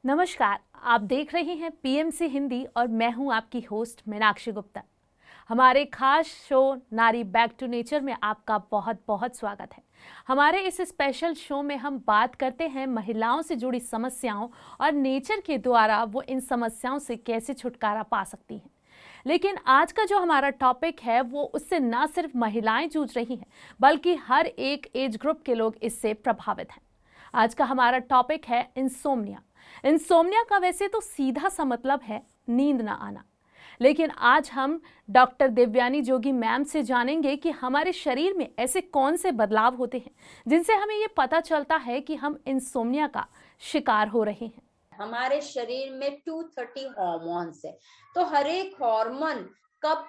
नमस्कार। आप देख रहे हैं पीएमसी हिंदी और मैं हूं आपकी होस्ट मीनाक्षी गुप्ता। हमारे खास शो नारी बैक टू नेचर में आपका बहुत बहुत स्वागत है। हमारे इस स्पेशल शो में हम बात करते हैं महिलाओं से जुड़ी समस्याओं और नेचर के द्वारा वो इन समस्याओं से कैसे छुटकारा पा सकती हैं। लेकिन आज का जो हमारा टॉपिक है वो उससे ना सिर्फ महिलाएं जूझ रही हैं, बल्कि हर एक एज ग्रुप के लोग इससे प्रभावित हैं। आज का हमारा टॉपिक है इंसोम्निया। इंसोम्निया का वैसे तो सीधा सा मतलब है नींद ना आना, लेकिन आज हम डॉक्टर देवयानी जोगी मैम से जानेंगे कि हमारे शरीर में ऐसे कौन से बदलाव होते हैं जिनसे हमें ये पता चलता है कि हम इंसोम्निया का शिकार हो रहे हैं। हमारे शरीर में 230 हॉर्मोन्स है। तो हर एक हार्मोन कब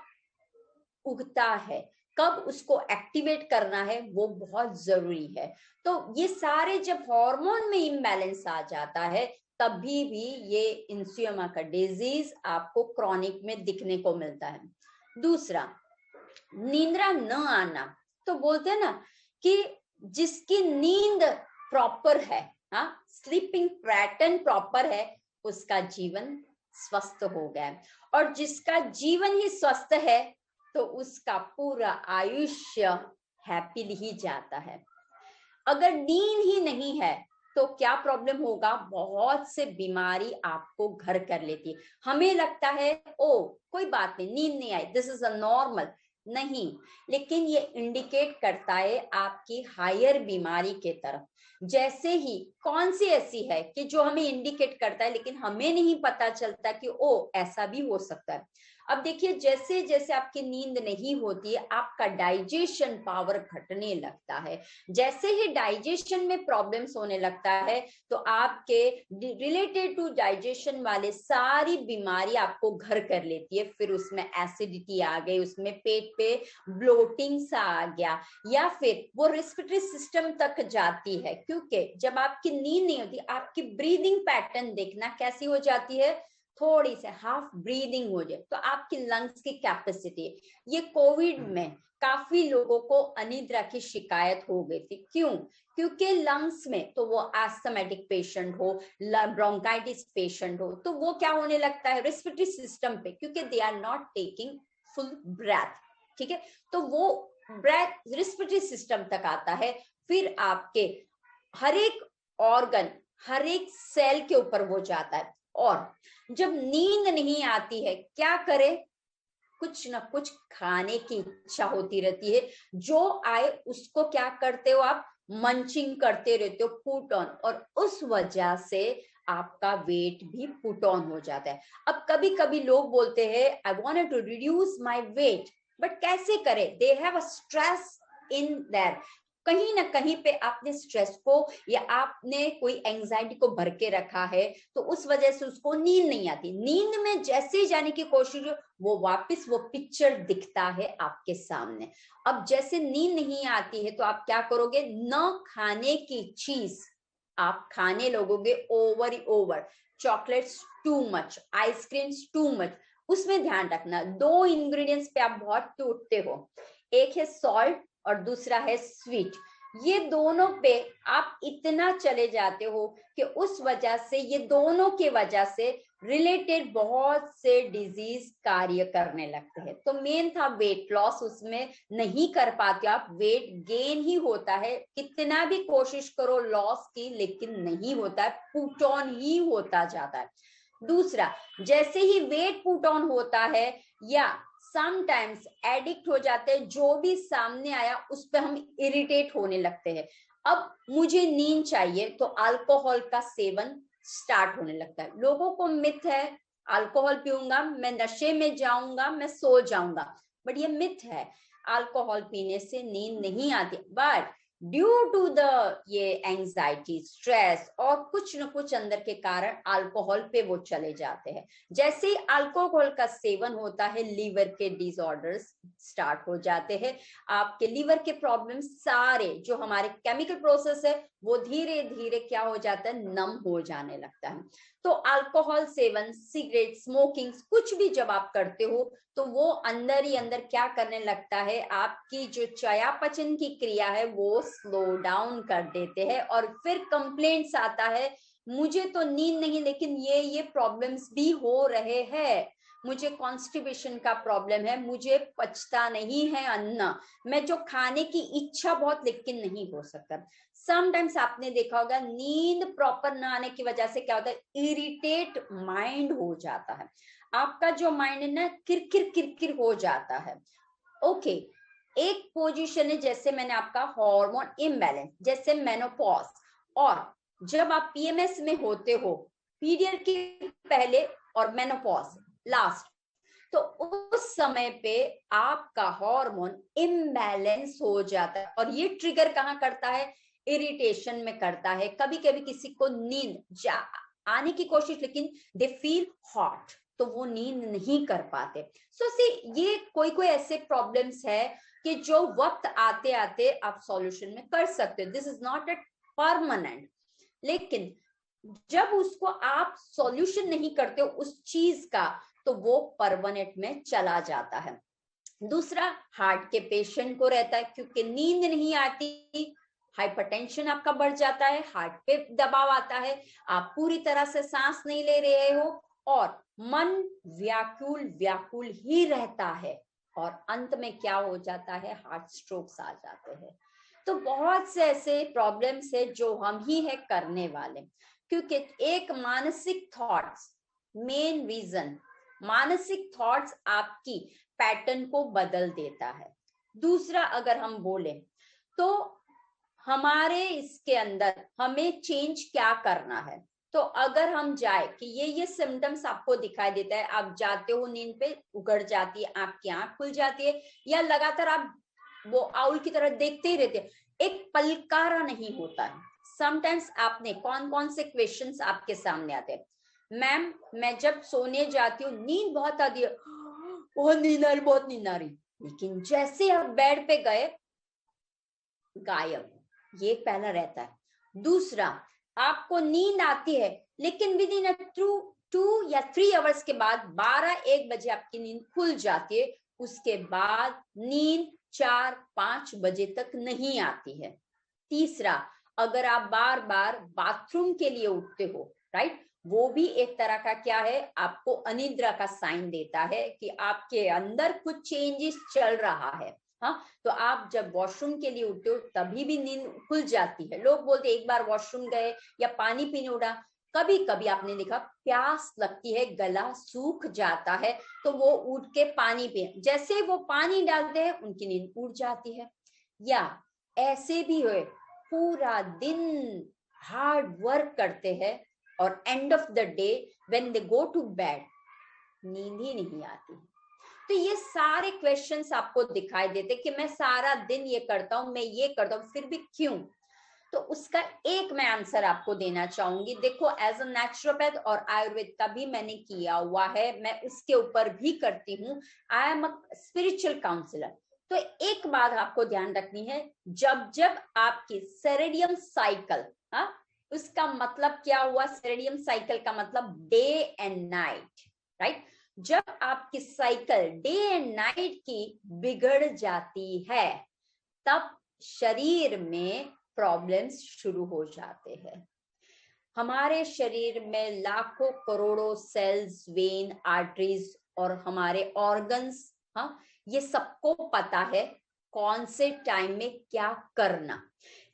उगता है, कब उसको एक्टिवेट करना है, वो बहुत जरूरी है। तो ये सारे जब हार्मोन में इम्बैलेंस आ जाता है तभी भी ये इंसोम्निया का डिजीज आपको क्रॉनिक में दिखने को मिलता है। दूसरा, नींद्रा न आना। तो बोलते हैं ना कि जिसकी नींद प्रॉपर है, हाँ, स्लीपिंग पैटर्न प्रॉपर है, उसका जीवन स्वस्थ हो गया है। और जिसका जीवन ही स्वस्थ है तो उसका पूरा आयुष्य हैप्पीली ही जाता है। अगर नींद ही नहीं है तो क्या प्रॉब्लम होगा, बहुत से बीमारी आपको घर कर लेती है। हमें लगता है ओ कोई बात नहीं, नींद नहीं आई, दिस इज अ नॉर्मल। नहीं, लेकिन ये इंडिकेट करता है आपकी हायर बीमारी के तरफ। जैसे ही कौन सी ऐसी है कि जो हमें इंडिकेट करता है लेकिन हमें नहीं पता चलता कि ओ ऐसा भी हो सकता है। अब देखिए, जैसे जैसे आपकी नींद नहीं होती है आपका डाइजेशन पावर घटने लगता है। जैसे ही डाइजेशन में प्रॉब्लम्स होने लगता है तो आपके रिलेटेड टू डाइजेशन वाले सारी बीमारी आपको घर कर लेती है। फिर उसमें एसिडिटी आ गई, उसमें पेट पे ब्लोटिंग सा आ गया, या फिर वो रेस्पिरेटरी सिस्टम तक जाती है। क्योंकि जब आपकी नींद नहीं होती, आपकी ब्रीदिंग पैटर्न देखना कैसी हो जाती है, थोड़ी से हाफ ब्रीदिंग हो जाए तो आपकी लंग्स की कैपेसिटी। ये कोविड में काफी लोगों को अनिद्रा की शिकायत हो गई थी। क्यों? क्योंकि लंग्स में, तो वो एस्थमेटिक पेशेंट हो, ब्रोंकाइटिस पेशेंट हो, तो वो क्या होने लगता है रेस्पिरेटरी सिस्टम पे, क्योंकि they are not taking full breath. ठीक है, तो वो ब्रेथ रेस्पिरेटरी सिस्टम तक आता है, फिर आपके हर एक ऑर्गन, हर एक सेल के ऊपर वो जाता है। और जब नींद नहीं आती है क्या करे, कुछ ना कुछ खाने की इच्छा होती रहती है। जो आए उसको क्या करते हो आप, मंचिंग करते रहते हो, पुट ऑन, और उस वजह से आपका वेट भी पुट ऑन हो जाता है। अब कभी कभी लोग बोलते हैं I wanted to reduce my weight, but कैसे करें, they have a stress in that. कहीं ना कहीं पे आपने स्ट्रेस को या आपने कोई एंजाइटी को भर के रखा है, तो उस वजह से उसको नींद नहीं आती। नींद में जैसे ही जाने की कोशिश, वो वापस वो पिक्चर दिखता है आपके सामने। अब जैसे नींद नहीं आती है तो आप क्या करोगे, न खाने की चीज आप खाने लगोगे over over, chocolates too much, ice creams too much. उसमें ध्यान रखना, दो इंग्रेडिएंट्स पे आप बहुत टूटते हो, एक है सॉल्ट और दूसरा है स्वीट। ये दोनों पे आप इतना चले जाते हो कि उस वजह से, ये दोनों के वजह से रिलेटेड बहुत से डिजीज कार्य करने लगते हैं। तो मेन था वेट लॉस, उसमें नहीं कर पाते आप, वेट गेन ही होता है। कितना भी कोशिश करो लॉस की, लेकिन नहीं होता है, पुट ऑन ही होता जाता है। दूसरा, जैसे ही वेट पुट ऑन होता है या समटाइम्स एडिक्ट हो जाते हैं, जो भी सामने आया उस पर हम इरिटेट होने लगते हैं। अब मुझे नींद चाहिए तो अल्कोहल का सेवन स्टार्ट होने लगता है। लोगों को मिथ है अल्कोहल पीऊंगा मैं नशे में जाऊंगा, मैं सो जाऊंगा, बट ये मिथ है। अल्कोहल पीने से नींद नहीं आती, बट ड्यू टू द ये एंजाइटी, स्ट्रेस और कुछ न कुछ अंदर के कारण अल्कोहल पे वो चले जाते हैं। जैसे ही अल्कोहल का सेवन होता है, लीवर के डिसऑर्डर्स स्टार्ट हो जाते हैं। आपके लीवर के प्रॉब्लम सारे, जो हमारे केमिकल प्रोसेस है, वो धीरे धीरे क्या हो जाता है, नम हो जाने लगता है। तो अल्कोहल सेवन, सिगरेट, स्मोकिंग, कुछ भी जब आप करते हो तो वो अंदर ही अंदर क्या करने लगता है, आपकी जो चयापचय की क्रिया है वो स्लो डाउन कर देते हैं। और फिर कंप्लेंट्स आता है मुझे तो नींद नहीं, लेकिन ये प्रॉब्लम्स भी हो रहे हैं, मुझे कॉन्स्टिपेशन का प्रॉब्लम है, मुझे पचता नहीं है अन्न, मैं जो खाने की इच्छा बहुत लेकिन नहीं हो सकता। समटाइम्स आपने देखा होगा नींद प्रॉपर ना आने की वजह से क्या होता है, इरिटेट माइंड हो जाता है, आपका जो माइंड है ना किरकिर किरकिर हो जाता है। ओके, एक पोजीशन है जैसे मैंने आपका हार्मोन इम्बैलेंस, जैसे मेनोपॉज, और जब आप पीएमएस में होते हो, पीरियड के पहले और मेनोपॉज लास्ट, तो उस समय पे आपका हार्मोन इम्बैलेंस हो जाता है, और ये ट्रिगर कहाँ करता है, इरिटेशन में करता है। कभी कभी किसी को नींद आने की कोशिश, लेकिन दे फील हॉट, तो वो नींद नहीं कर पाते। सो सी ये कोई कोई ऐसे प्रॉब्लम्स है कि जो वक्त आते आते आप सॉल्यूशन में कर सकते हो, this is not a permanent, लेकिन जब उसको आप सॉल्यूशन नहीं करते हो उस चीज का, तो वो परमानेंट में चला जाता है। दूसरा, हार्ट के पेशेंट को रहता है, क्योंकि नींद नहीं आती, हाइपरटेंशन आपका बढ़ जाता है, हार्ट पे दबाव आता है, आप पूरी तरह से सांस नहीं ले रहे हो, और मन व्याकुल व्याकुल ही रहता है, और अंत में क्या हो जाता है, हार्ट स्ट्रोक्स आ जाते हैं। तो बहुत से ऐसे प्रॉब्लम्स है जो हम ही है करने वाले, क्योंकि एक मानसिक थॉट्स, मेन रीजन मानसिक थॉट्स आपकी पैटर्न को बदल देता है। दूसरा, अगर हम बोले तो हमारे इसके अंदर हमें चेंज क्या करना है, तो अगर हम जाए कि ये सिम्टम्स आपको दिखाई देता है, आप जाते हो नींद पे, उगड़ जाती है, आपकी आंख खुल जाती है, या लगातार आप वो आउल की तरह देखते ही रहते हैं, एक पलकारा नहीं होता है। समटाइम्स आपने कौन कौन से क्वेश्चंस आपके सामने आते हैं, मैम मैं जब सोने जाती हूँ नींद बहुत आती है, बहुत नींद आ रही, बहुत नींद आ रही, लेकिन जैसे आप बेड पे गए गायब, ये पहला रहता है। दूसरा, आपको नींद आती है, लेकिन विद इन 2 या 3 आवर्स के बाद 12-1 बजे आपकी नींद खुल जाती है, उसके बाद नींद 4-5 बजे तक नहीं आती है। तीसरा, अगर आप बार बार बाथरूम के लिए उठते हो, राइट, वो भी एक तरह का क्या है, आपको अनिद्रा का साइन देता है कि आपके अंदर कुछ चेंजेस चल रहा है। हाँ, तो आप जब वॉशरूम के लिए उठते हो तभी भी नींद खुल जाती है। लोग बोलते एक बार वॉशरूम गए या पानी पीने उड़ा, कभी कभी आपने देखा प्यास लगती है, गला सूख जाता है, तो वो उठ के पानी पिए, जैसे वो पानी डालते हैं उनकी नींद उड़ जाती है। या ऐसे भी हुए पूरा दिन हार्ड वर्क करते हैं, और end of the day when they go to bed नींद ही नहीं आती। तो ये सारे क्वेश्चंस आपको दिखाई देते कि मैं सारा दिन ये करता हूं, मैं ये करता हूं, फिर भी क्यों। तो उसका एक मैं आंसर आपको देना चाहूंगी। देखो, एज अ नेचुरोपैथ और आयुर्वेद का भी मैंने किया हुआ है, मैं उसके ऊपर भी करती हूँ, I am a spiritual counsellor. तो एक बात आपको ध्यान रखनी है, जब जब आपकी सेरेडियम साइकिल, हाँ, उसका मतलब क्या हुआ, सेरेडियम साइकिल का मतलब डे एंड नाइट, राइट, जब आपकी साइकिल डे एंड नाइट की बिगड़ जाती है, तब शरीर में प्रॉब्लम्स शुरू हो जाते हैं। हमारे शरीर में लाखों करोड़ों सेल्स, वेन, आर्टरीज और हमारे ऑर्गन्स, हाँ, ये सबको पता है कौन से टाइम में क्या करना,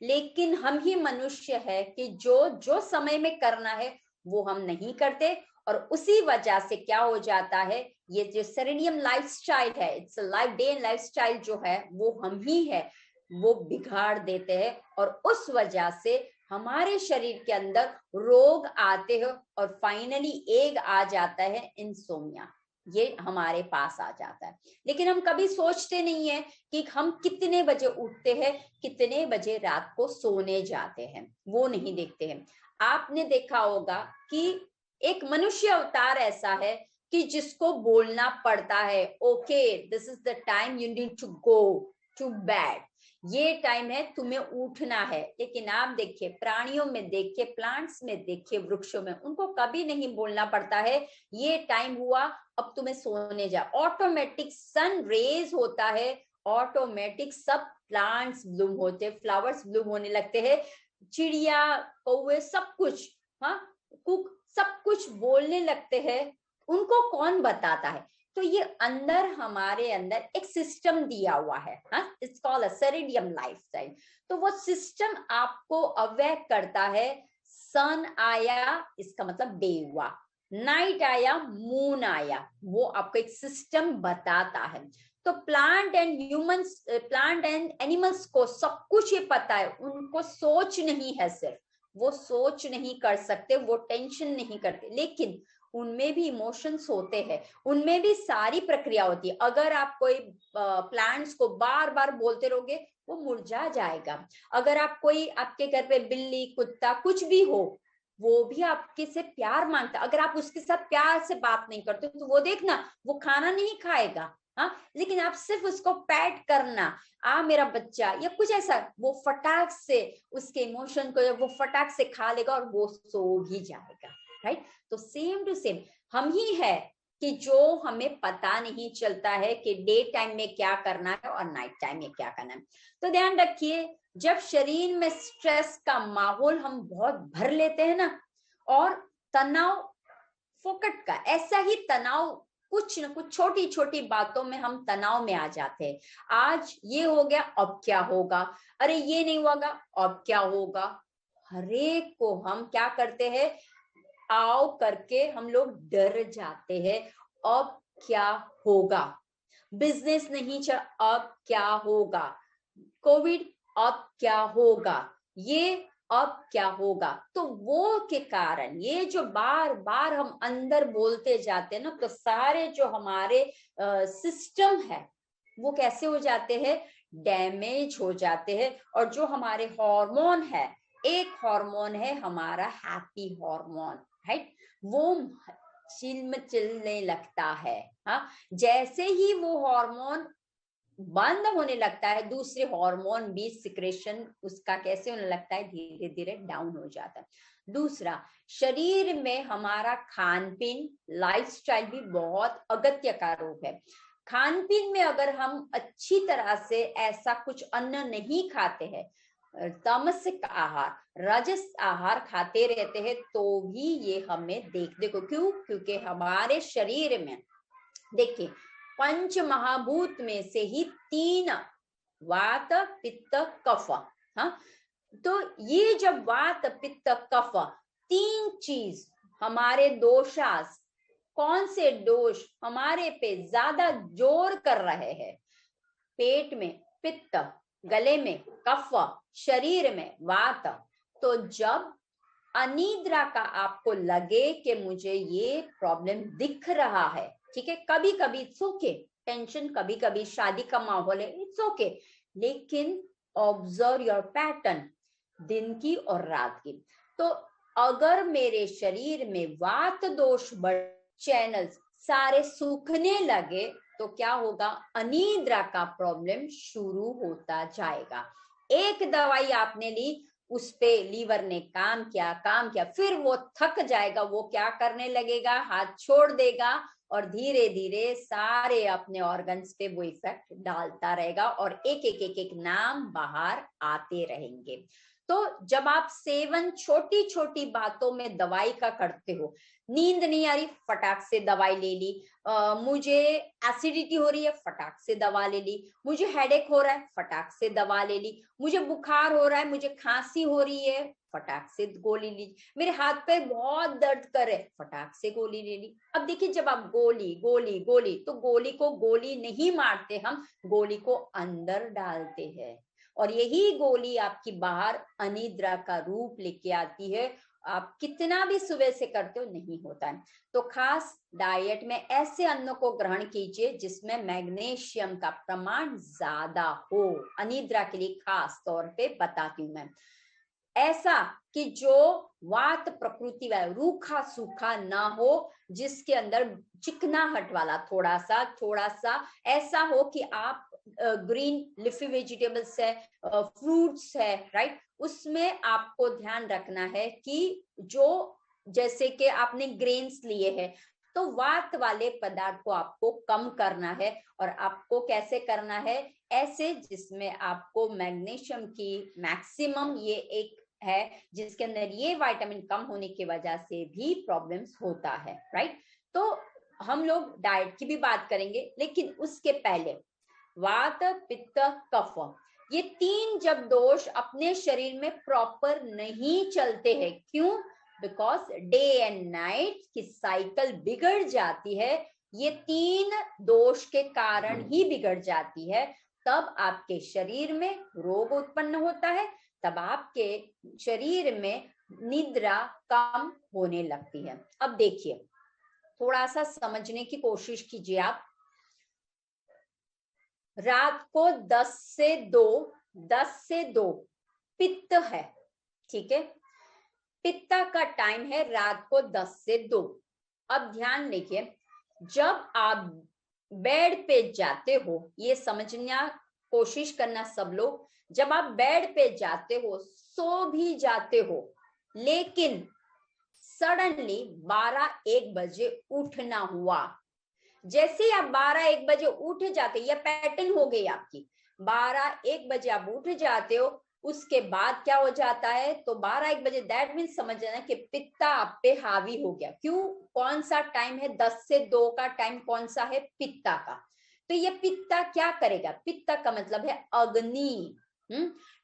लेकिन हम ही मनुष्य है कि जो जो समय में करना है वो हम नहीं करते, और उसी वजह से क्या हो जाता है, ये जो सेरेनियम लाइफस्टाइल है, it's life day and lifestyle जो है वो हम ही है, वो बिगाड़ देते हैं, और उस वजह से हमारे शरीर के अंदर रोग आते हैं, और फाइनली एक आ जाता है इंसोम्निया, ये हमारे पास आ जाता है। लेकिन हम कभी सोचते नहीं है कि हम कितने बजे उठते हैं, कितने बजे रात को सोने जाते हैं, वो नहीं देखते हैं। आपने देखा होगा कि एक मनुष्य अवतार ऐसा है कि जिसको बोलना पड़ता है, okay this is the time you need to go to bed, ये टाइम है तुम्हें उठना है। लेकिन आप देखिए, प्राणियों में देखिए, प्लांट्स में देखिए, वृक्षों में, उनको कभी नहीं बोलना पड़ता है ये टाइम हुआ अब तुम्हें सोने जा, ऑटोमेटिक सन रेज होता है, ऑटोमेटिक सब प्लांट्स ब्लूम होते, फ्लावर्स ब्लूम होने लगते हैं, चिड़िया, कौवे, सब कुछ हाँ, कुक सब कुछ बोलने लगते हैं, उनको कौन बताता है? तो ये अंदर हमारे अंदर एक सिस्टम दिया हुआ है, हाँ, इट्स कॉल्ड अ सेरेडियम लाइफस्टाइल। तो वो सिस्टम आपको अवेक करता है। सन आया इसका मतलब डे हुआ, नाइट आया मून आया, वो आपको एक सिस्टम बताता है। तो plant and humans, plant and animals को सब कुछ ये पता है, उनको सोच नहीं है, सिर्फ वो सोच नहीं कर सकते, वो टेंशन नहीं करते, लेकिन उनमें भी इमोशंस होते हैं, उनमें भी सारी प्रक्रिया होती है। अगर आप कोई प्लांट्स को बार बार बोलते रहोगे, वो मुरझा जाएगा। अगर आप कोई आपके घर पे बिल्ली कुत्ता कुछ भी हो, वो भी आपके से प्यार मांगता, अगर आप उसके साथ प्यार से बात नहीं करते तो वो देखना, वो खाना नहीं खाएगा, हाँ, लेकिन आप सिर्फ उसको पैट करना, आ मेरा बच्चा या कुछ ऐसा, वो फटाक से उसके इमोशन को वो फटाक से खा लेगा और वो सो भी जाएगा, राइट। तो सेम टू सेम हम ही है कि जो हमें पता नहीं चलता है कि डे टाइम में क्या करना है और नाइट टाइम में क्या करना है। तो ध्यान रखिए, जब शरीर में स्ट्रेस का माहौल हम बहुत भर लेते हैं ना, और तनाव फोकट का ऐसा ही तनाव, कुछ न कुछ छोटी छोटी बातों में हम तनाव में आ जाते हैं। आज ये हो गया, अब क्या होगा, अरे ये नहीं होगा, अब क्या होगा, हरेक को हम क्या करते हैं, आओ करके हम लोग डर जाते हैं। अब क्या होगा, बिजनेस नहीं चल, अब क्या होगा, कोविड, अब क्या होगा, ये अब क्या होगा। तो वो के कारण ये जो बार बार हम अंदर बोलते जाते हैं ना, तो सारे जो हमारे सिस्टम है वो कैसे हो जाते हैं, डैमेज हो जाते हैं। और जो हमारे हार्मोन है, एक हार्मोन है हमारा हैप्पी हार्मोन, राइट, वो चिलने लगता है। हाँ, जैसे ही वो हार्मोन बंद होने लगता है, दूसरे हार्मोन भी सिक्रेशन उसका कैसे होने लगता है, धीरे धीरे डाउन हो जाता है। दूसरा, शरीर में हमारा खान पीन लाइफस्टाइल भी बहुत अगत्य का रूप है। खान पीन में अगर हम अच्छी तरह से ऐसा कुछ अन्न नहीं खाते हैं, तामसिक आहार, राजस आहार खाते रहते हैं, तो भी ये हमें देखने को, क्योंकि हमारे शरीर में देखिए, पंच महाभूत में से ही 3 वात पित्त कफ, हाँ, तो ये जब वात पित्त कफ 3 चीज हमारे दोषास, कौन से दोष हमारे पे ज्यादा जोर कर रहे हैं, पेट में पित्त, गले में कफ, शरीर में वात। तो जब अनिद्रा का आपको लगे कि मुझे ये प्रॉब्लम दिख रहा है, ठीक है, कभी कभी इट्स ओके, टेंशन, कभी कभी शादी का माहौल है, इट्स ओके, लेकिन ऑब्जर्व योर पैटर्न, दिन की और रात की। तो अगर मेरे शरीर में वात दोष बढ़, चैनल्स सारे सूखने लगे, तो क्या होगा, अनिद्रा का प्रॉब्लम शुरू होता जाएगा। एक दवाई आपने ली, उस पे लीवर ने काम किया, फिर वो थक जाएगा, वो क्या करने लगेगा, हाथ छोड़ देगा, और धीरे धीरे सारे अपने ऑर्गन्स पे वो इफेक्ट डालता रहेगा, और एक एक एक एक नाम बाहर आते रहेंगे। तो जब आप सेवन छोटी छोटी बातों में दवाई का करते हो, नींद नहीं आ रही, फटाक से दवाई ले ली, मुझे एसिडिटी हो रही है, फटाक से दवा ले ली, मुझे हेडेक हो रहा है, फटाक से दवा ले ली, मुझे बुखार हो रहा है, मुझे खांसी हो रही है, फटाक से गोली ली, मेरे हाथ पैर बहुत दर्द कर रहे, फटाक से गोली ले ली। अब देखिए, जब आप गोली गोली गोली, तो गोली को गोली नहीं मारते, हम गोली को अंदर डालते हैं, और यही गोली आपकी बाहर अनिद्रा का रूप लेके आती है। आप कितना भी सुबह से करते हो, नहीं होता है। तो खास डाइट में ऐसे अन्नों को ग्रहण कीजिए जिसमें मैग्नीशियम का प्रमाण ज्यादा हो, अनिद्रा के लिए खास तौर पे बताती हूँ मैं। ऐसा कि जो वात प्रकृति वाला, रूखा सूखा ना हो, जिसके अंदर चिकनाहट वाला थोड़ा सा ऐसा हो कि आप ग्रीन लिफी वेजिटेबल्स है, फ्रूट्स है, राइट, उसमें आपको ध्यान रखना है कि जो, जैसे कि आपने ग्रेन्स लिए हैं, तो वात वाले पदार्थ को आपको कम करना है, और आपको कैसे करना है, ऐसे जिसमें आपको मैग्नीशियम की मैक्सिमम, ये एक है जिसके अंदर ये विटामिन कम होने की वजह से भी प्रॉब्लम्स होता है, राइट। तो हम लोग डाइट की भी बात करेंगे, लेकिन उसके पहले वात पित्त कफ, ये तीन जब दोष अपने शरीर में प्रॉपर नहीं चलते हैं, क्यों? बिकॉज डे एंड नाइट की साइकिल बिगड़ जाती है, ये तीन दोष के कारण ही बिगड़ जाती है, तब आपके शरीर में रोग उत्पन्न होता है, तब आपके शरीर में निद्रा कम होने लगती है। अब देखिए, थोड़ा सा समझने की कोशिश कीजिए आप। रात को 10 से 2 पित्त है, ठीक है, पित्त का टाइम है रात को 10 से 2। अब ध्यान देखिए, जब आप बेड पे जाते हो, ये समझना कोशिश करना सब लोग, जब आप बेड पे जाते हो, सो भी जाते हो, लेकिन सडनली 12-1 बजे उठना हुआ, जैसे ही आप 12-1 बजे उठ जाते, यह पैटर्न हो गई आपकी, 12-1 बजे आप उठ जाते हो, उसके बाद क्या हो जाता है, तो 12-1 बजे दैट मीन समझ जाना कि पित्ता आप पे हावी हो गया। क्यों? कौन सा टाइम है? 10 से 2 का टाइम कौन सा है? पित्ता का। तो ये पित्ता क्या करेगा? पित्ता का मतलब है अग्नि,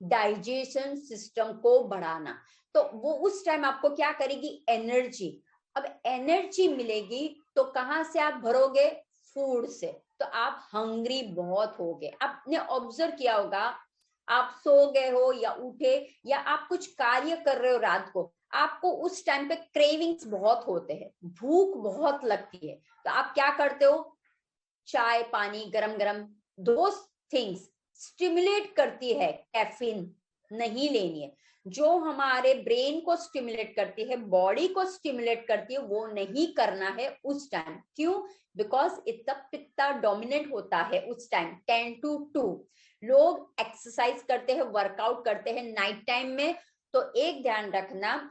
डाइजेशन सिस्टम को बढ़ाना। तो वो उस टाइम आपको क्या करेगी? एनर्जी। अब एनर्जी मिलेगी तो कहां से आप भरोगे? फूड से। तो आप हंग्री बहुत होगे। आपने ऑब्जर्व किया होगा, आप सो गए हो या उठे या आप कुछ कार्य कर रहे हो रात को, आपको उस टाइम पे क्रेविंग्स बहुत होते हैं, भूख बहुत लगती है, तो आप क्या करते हो? चाय पानी गरम गरम, दो थिंग्स स्टिमुलेट करती है, कैफीन नहीं लेनी है। जो हमारे ब्रेन को स्टिमुलेट करती है, बॉडी को स्टिमुलेट करती है, वो नहीं करना है उस टाइम। क्यों? बिकॉज इतना पित्ता डोमिनेंट होता है उस टाइम। 10 to 2 लोग एक्सरसाइज करते हैं, वर्कआउट करते हैं नाइट टाइम में, तो एक ध्यान रखना,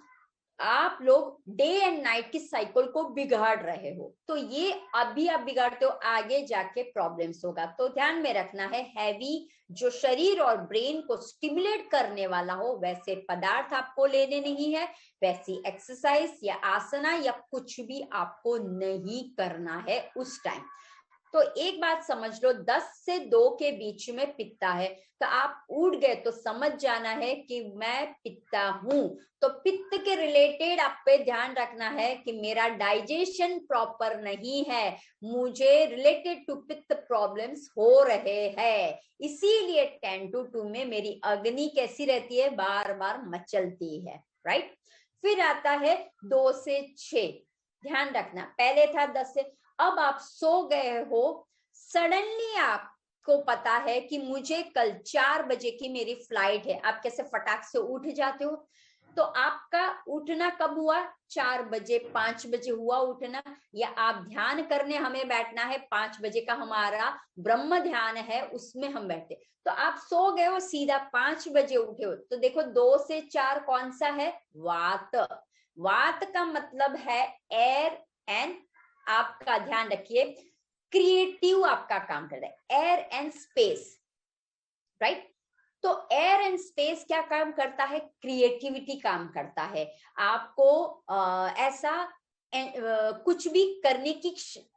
आप लोग डे एंड नाइट की साइकिल को बिगाड़ रहे हो, तो ये अभी आप बिगाड़ते हो, आगे जाके प्रॉब्लम्स होगा। तो ध्यान में रखना है, हैवी जो शरीर और ब्रेन को स्टिमुलेट करने वाला हो वैसे पदार्थ आपको लेने नहीं है, वैसी एक्सरसाइज या आसना या कुछ भी आपको नहीं करना है उस टाइम। तो एक बात समझ लो, 10 से 2 के बीच में पित्ता है, तो आप उठ गए तो समझ जाना है कि मैं पित्ता हूं। तो पित्त के रिलेटेड आप पे ध्यान रखना है कि मेरा डाइजेशन प्रॉपर नहीं है, मुझे रिलेटेड टू पित्त प्रॉब्लम्स हो रहे हैं, इसीलिए 10 to 2 में मेरी अग्नि कैसी रहती है? बार बार मचलती है, राइट। फिर आता है 2 से 6, ध्यान रखना, पहले था 10 से, अब आप सो गए हो, सडनली आपको पता है कि मुझे कल 4 बजे की मेरी फ्लाइट है, आप कैसे फटाक से उठ जाते हो? तो आपका उठना कब हुआ? 4 बजे 5 बजे हुआ उठना, या आप ध्यान करने हमें बैठना है, 5 बजे का हमारा ब्रह्म ध्यान है, उसमें हम बैठते, तो आप सो गए हो, सीधा 5 बजे उठे हो, तो देखो 2 से 4 कौन सा है? वात। वात का मतलब है एयर एंड, आपका ध्यान रखिए, क्रिएटिव आपका काम कर रहा है, एयर एंड स्पेस, राइट। तो एयर एंड स्पेस क्या काम करता है? क्रिएटिविटी काम करता है, आपको ऐसा कुछ भी करने की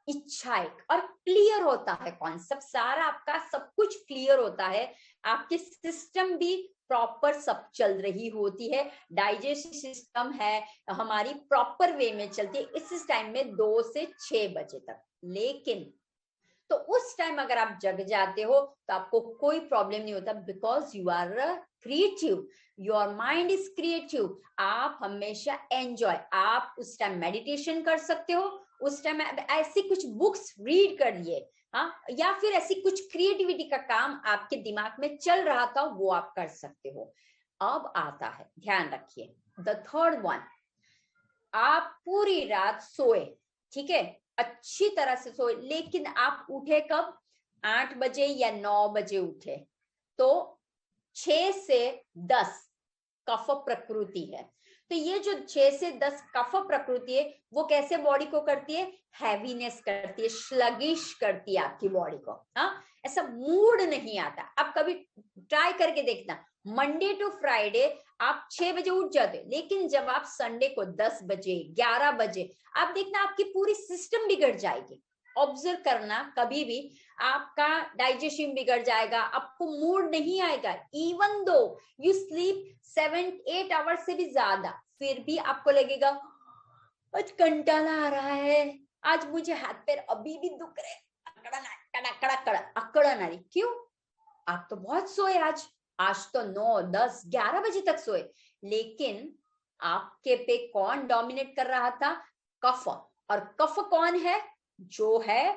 इच्छा है, और क्लियर होता है कॉन्सेप्ट सारा, आपका सब कुछ क्लियर होता है, आपके सिस्टम भी प्रॉपर सब चल रही होती है, डाइजेशन सिस्टम है हमारी प्रॉपर वे में चलती है इस टाइम में 2 से 6 बजे तक। लेकिन तो उस टाइम अगर आप जग जाते हो तो आपको कोई प्रॉब्लम नहीं होता, because you are creative, your mind is creative, आप हमेशा एंजॉय, आप उस टाइम मेडिटेशन कर सकते हो, उस टाइम ऐसी कुछ बुक्स रीड करिए, हाँ, या फिर ऐसी कुछ क्रिएटिविटी का काम आपके दिमाग में चल रहा था वो आप कर सकते हो। अब आता है, ध्यान रखिए, द थर्ड वन, आप पूरी रात सोए, ठीक है, अच्छी तरह से सोए, लेकिन आप उठे कब? 8 बजे या 9 बजे उठे, तो 6 से 10 कफ प्रकृति है। तो ये जो 6 से 10 कफ प्रकृति है, वो कैसे बॉडी को करती है? हैवीनेस करती है, स्लगिश करती है आपकी बॉडी को, हाँ, ऐसा मूड नहीं आता। आप कभी ट्राई करके देखना, मंडे टू फ्राइडे आप 6 बजे उठ जाते, लेकिन जब आप संडे को 10 बजे 11 बजे, आप देखना आपकी पूरी सिस्टम बिगड़ जाएगी। ऑब्जर्व करना, कभी भी आपका डाइजेशन बिगड़ जाएगा, आपको मूड नहीं आएगा, even though you sleep 7-8 hours से भी ज्यादा, फिर भी आपको लगेगा आज कंटाला आ रहा है, आज मुझे हाथ पैर अभी भी दुख रहे, अकड़न आ रही। क्यों? आप तो बहुत सोए आज तो 9, 10, 11 बजे तक सोए, लेकिन आपके पे कौन डोमिनेट कर रहा था? कफ। और कफ कौन है? जो है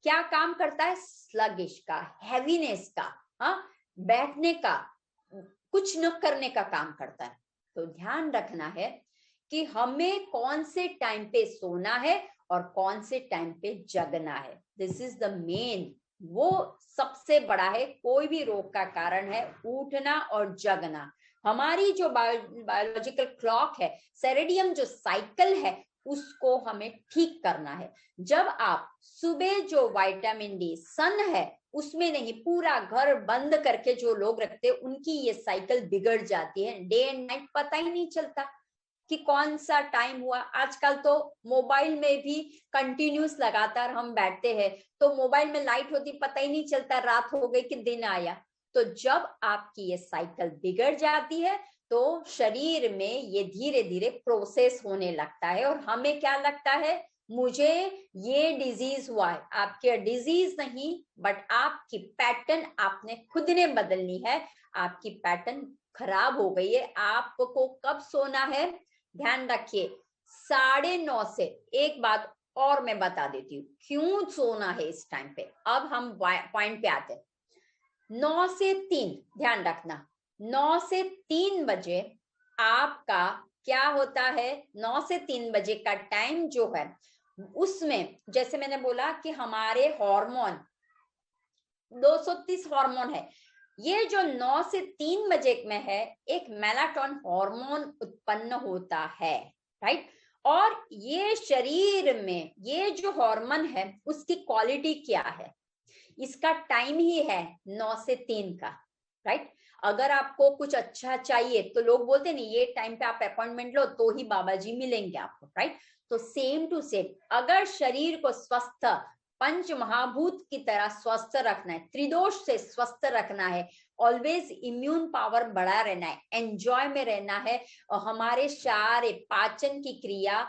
क्या काम करता है? स्लगिश का, हैवीनेस का, हाँ, बैठने का, कुछ न करने का काम करता है। तो ध्यान रखना है कि हमें कौन से टाइम पे सोना है और कौन से टाइम पे जगना है। दिस इज द मेन, वो सबसे बड़ा है, कोई भी रोग का कारण है उठना और जगना। हमारी जो बायोलॉजिकल क्लॉक है, सेरेडियम जो साइकिल है, उसको हमें ठीक करना है। जब आप सुबह जो विटामिन डी सन है उसमें नहीं, पूरा घर बंद करके जो लोग रखते हैं, उनकी ये साइकिल बिगड़ जाती है। डे एंड नाइट पता ही नहीं चलता कि कौन सा टाइम हुआ। आजकल तो मोबाइल में भी कंटिन्यूस लगातार हम बैठते हैं, तो मोबाइल में लाइट होती पता ही नहीं चलता रात हो गई कि दिन आया। तो जब आपकी ये साइकिल बिगड़ जाती है तो शरीर में ये धीरे धीरे प्रोसेस होने लगता है, और हमें क्या लगता है? मुझे ये डिजीज हुआ है। आपके डिजीज नहीं, बट आपकी पैटर्न आपने खुद ने बदलनी है। आपकी पैटर्न खराब हो गई है। आपको कब सोना है? ध्यान रखिए, 9:30 से। एक बात और मैं बता देती हूँ क्यों सोना है इस टाइम पे। अब हम पॉइंट पे आते हैं। 9 से 3, ध्यान रखना, 9 से 3 बजे आपका क्या होता है? 9 से 3 बजे का टाइम जो है, उसमें जैसे मैंने बोला कि हमारे हार्मोन 230 हार्मोन है। ये जो 9 से 3 बजे में है, एक मेलाटोन हार्मोन उत्पन्न होता है, राइट। और ये शरीर में ये जो हार्मोन है उसकी क्वालिटी क्या है? इसका टाइम ही है 9 से 3 का, राइट। अगर आपको कुछ अच्छा चाहिए तो लोग बोलते नहीं, ये टाइम पे आप अपॉइंटमेंट लो तो ही बाबा जी मिलेंगे आपको, राइट। तो सेम टू सेम, अगर शरीर को स्वस्थ पंच महाभूत की तरह स्वस्थ रखना है, त्रिदोष से स्वस्थ रखना है, ऑलवेज इम्यून पावर बढ़ा रहना है, एंजॉय में रहना है, और हमारे सारे पाचन की क्रिया,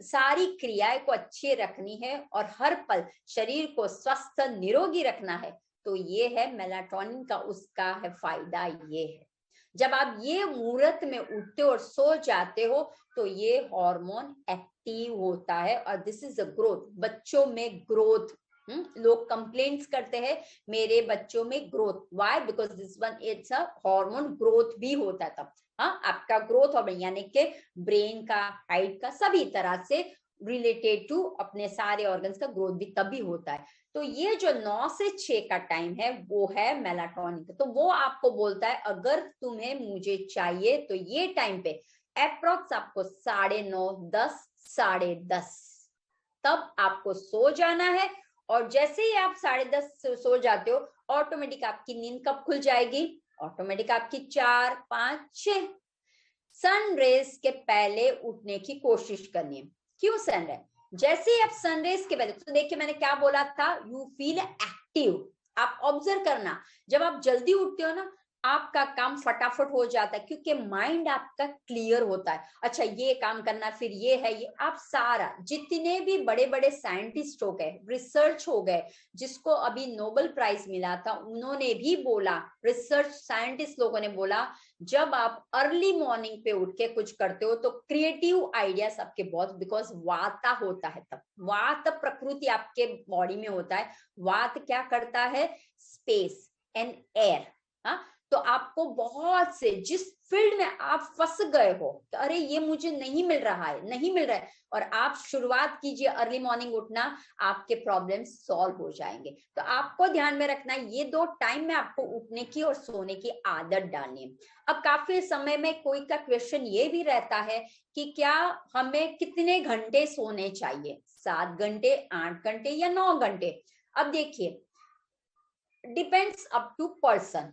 सारी क्रियाएं को अच्छी रखनी है, और हर पल शरीर को स्वस्थ निरोगी रखना है, तो ये है मेलाटोनिन का, उसका है फायदा। ये है जब आप ये मुहूर्त में उठते हो और सो जाते हो तो ये हार्मोन एक्टिव होता है, और दिस इज अ ग्रोथ। बच्चों में ग्रोथ, लोग कंप्लेंट्स करते हैं मेरे बच्चों में growth, why? Because this one it's a hormone growth भी होता है तब। हाँ, आपका ग्रोथ हो, यानी कि ब्रेन का, हाइट का, सभी तरह से रिलेटेड टू अपने सारे ऑर्गन्स का ग्रोथ भी तभी होता है। तो ये जो 9 से 6 का टाइम है वो है मेलाटोनिन का। तो वो आपको बोलता है अगर तुम्हें मुझे चाहिए तो ये टाइम पे अप्रोक्स आपको 9:30, 10, 10:30 तब आपको सो जाना है। और जैसे ही आप 10:30 सो जाते हो, ऑटोमेटिक आपकी नींद कब खुल जाएगी? ऑटोमेटिक आपकी 4, 5, 6 सनरेज के पहले उठने की कोशिश करनी है। क्यों सनराइज? जैसे ही आप सनरेज के पहले, तो देखिए मैंने क्या बोला था, यू फील एक्टिव। आप ऑब्जर्व करना, जब आप जल्दी उठते हो ना, आपका काम फटाफट हो जाता है, क्योंकि माइंड आपका क्लियर होता है। अच्छा ये काम करना, फिर ये है, ये आप सारा, जितने भी बड़े बड़े साइंटिस्ट हो गए, रिसर्च हो गए, जिसको अभी नोबेल प्राइज मिला था, उन्होंने भी बोला, रिसर्च साइंटिस्ट लोगों ने बोला, जब आप अर्ली मॉर्निंग पे उठ के कुछ करते हो तो क्रिएटिव आइडियाज आपके बहुत, बिकॉज वाता होता है तब, वात प्रकृति आपके बॉडी में होता है। वात क्या करता है? Space and air. हाँ, तो आपको बहुत से, जिस फील्ड में आप फंस गए हो, तो अरे ये मुझे नहीं मिल रहा है, नहीं मिल रहा है, और आप शुरुआत कीजिए अर्ली मॉर्निंग उठना, आपके प्रॉब्लम सॉल्व हो जाएंगे। तो आपको ध्यान में रखना है, ये 2 टाइम में आपको उठने की और सोने की आदत डालनी है। अब काफी समय में कोई का क्वेश्चन ये भी रहता है कि क्या हमें कितने घंटे सोने चाहिए, 7 घंटे, 8 घंटे या 9 घंटे? अब देखिए, डिपेंड्स अप टू पर्सन।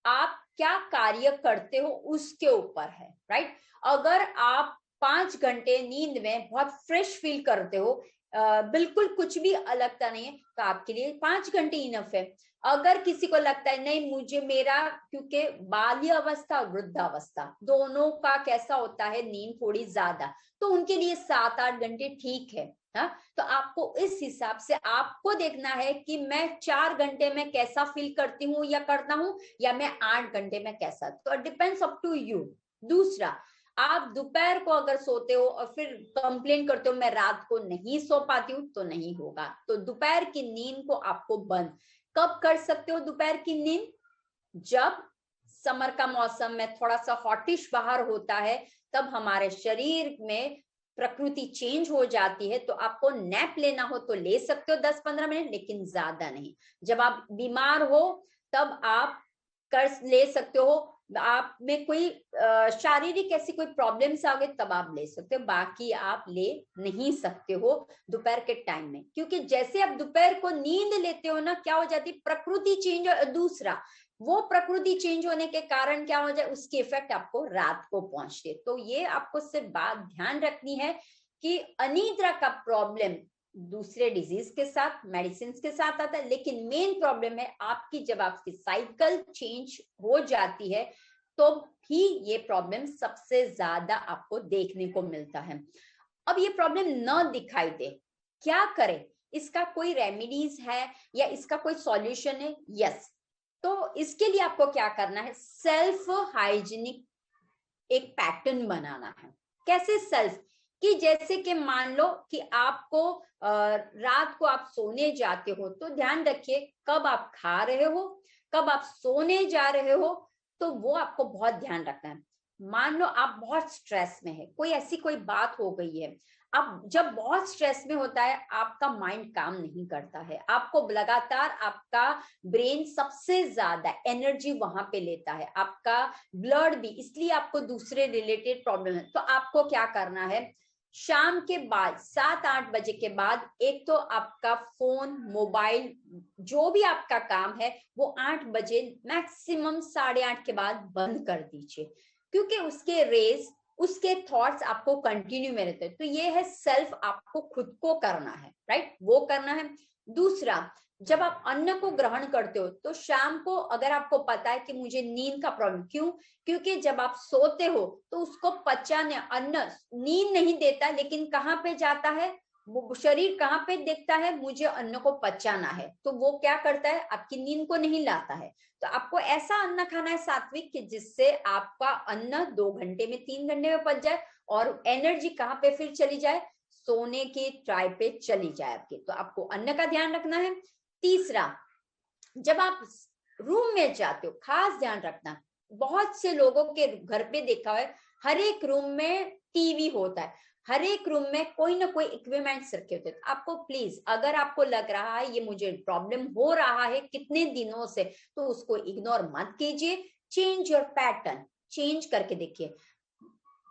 आप क्या कार्य करते हो उसके ऊपर है, राइट। अगर आप 5 घंटे नींद में बहुत फ्रेश फील करते हो, बिल्कुल कुछ भी अलगता नहीं है, तो आपके लिए 5 घंटे इनफ है। अगर किसी को लगता है नहीं मुझे मेरा, क्योंकि बाल्य अवस्था और वृद्धावस्था दोनों का कैसा होता है नींद थोड़ी ज्यादा, तो उनके लिए 7-8 घंटे ठीक है। हाँ, तो आपको इस हिसाब से आपको देखना है कि मैं 4 घंटे में कैसा फील करती हूँ या करता हूँ, या मैं 8 घंटे में कैसा, तो डिपेंड्स अप टू यू। दूसरा, आप दोपहर को अगर सोते हो और फिर कंप्लेन करते हो मैं रात को नहीं सो पाती हूँ, तो नहीं होगा। तो दोपहर की नींद को आपको बंद कब कर सकते हो? दोपहर की नींद जब समर का मौसम में थोड़ा सा हॉटिश बाहर होता है, तब हमारे शरीर में प्रकृति चेंज हो जाती है, तो आपको नैप लेना हो तो ले सकते हो 10-15 मिनट, लेकिन ज्यादा नहीं। जब आप बीमार हो तब आप कर ले सकते हो, आप में कोई शारीरिक ऐसी कोई प्रॉब्लम्स आ गए तब आप ले सकते हो, बाकी आप ले नहीं सकते हो दोपहर के टाइम में। क्योंकि जैसे आप दोपहर को नींद लेते हो ना, क्या हो जाती है, प्रकृति चेंज। दूसरा, वो प्रकृति चेंज होने के कारण क्या हो जाए, उसकी इफेक्ट आपको रात को पहुंचते। तो ये आपको सिर्फ बात ध्यान रखनी है कि अनिद्रा का प्रॉब्लम दूसरे डिजीज के साथ, मेडिसिन के साथ आता है, लेकिन मेन प्रॉब्लम है आपकी, जब आपकी साइकिल चेंज हो जाती है तो भी ये प्रॉब्लम सबसे ज्यादा आपको देखने को मिलता है। अब ये प्रॉब्लम न दिखाई दे, क्या करें? इसका कोई रेमेडीज है या इसका कोई सॉल्यूशन है? यस। तो इसके लिए आपको क्या करना है, सेल्फ हाइजीनिक एक पैटर्न बनाना है। कैसे सेल्फ? कि जैसे कि मान लो कि आपको रात को आप सोने जाते हो, तो ध्यान रखिए कब आप खा रहे हो, कब आप सोने जा रहे हो, तो वो आपको बहुत ध्यान रखना है। मान लो आप बहुत स्ट्रेस में है, कोई ऐसी कोई बात हो गई है, अब जब बहुत स्ट्रेस में होता है आपका माइंड काम नहीं करता है, आपको लगातार आपका ब्रेन सबसे ज्यादा एनर्जी वहां पे लेता है, आपका ब्लड भी, इसलिए आपको दूसरे रिलेटेड प्रॉब्लम है। तो आपको क्या करना है, शाम के बाद 7-8 बजे के बाद एक तो आपका फोन, मोबाइल, जो भी आपका काम है वो 8 बजे मैक्सिमम 8:30 के बाद बंद कर दीजिए, क्योंकि उसके रेज, उसके थॉट्स आपको कंटिन्यू में रहते हैं। तो ये है सेल्फ, आपको खुद को करना है, राइट, वो करना है। दूसरा, जब आप अन्न को ग्रहण करते हो तो शाम को अगर आपको पता है कि मुझे नींद का प्रॉब्लम, क्यों? क्योंकि जब आप सोते हो तो उसको पचाने, अन्न नींद नहीं देता, लेकिन कहाँ पे जाता है, वो शरीर कहाँ पे देखता है, मुझे अन्न को पचाना है, तो वो क्या करता है, आपकी नींद को नहीं लाता है। तो आपको ऐसा अन्न खाना है सात्विक कि जिससे आपका अन्न 2 घंटे में, 3 घंटे में पच जाए, और एनर्जी कहाँ पे फिर चली जाए, सोने की ट्राई पे चली जाए आपकी। तो आपको अन्न का ध्यान रखना है। तीसरा, जब आप रूम में जाते हो, खास ध्यान रखना, बहुत से लोगों के घर पे देखा है हर एक रूम में टीवी होता है, हर एक रूम में कोई ना कोई इक्विपमेंट्स रखे होते हैं। तो आपको प्लीज, अगर आपको लग रहा है ये मुझे प्रॉब्लम हो रहा है कितने दिनों से, तो उसको इग्नोर मत कीजिए, चेंज योर पैटर्न, चेंज करके देखिए।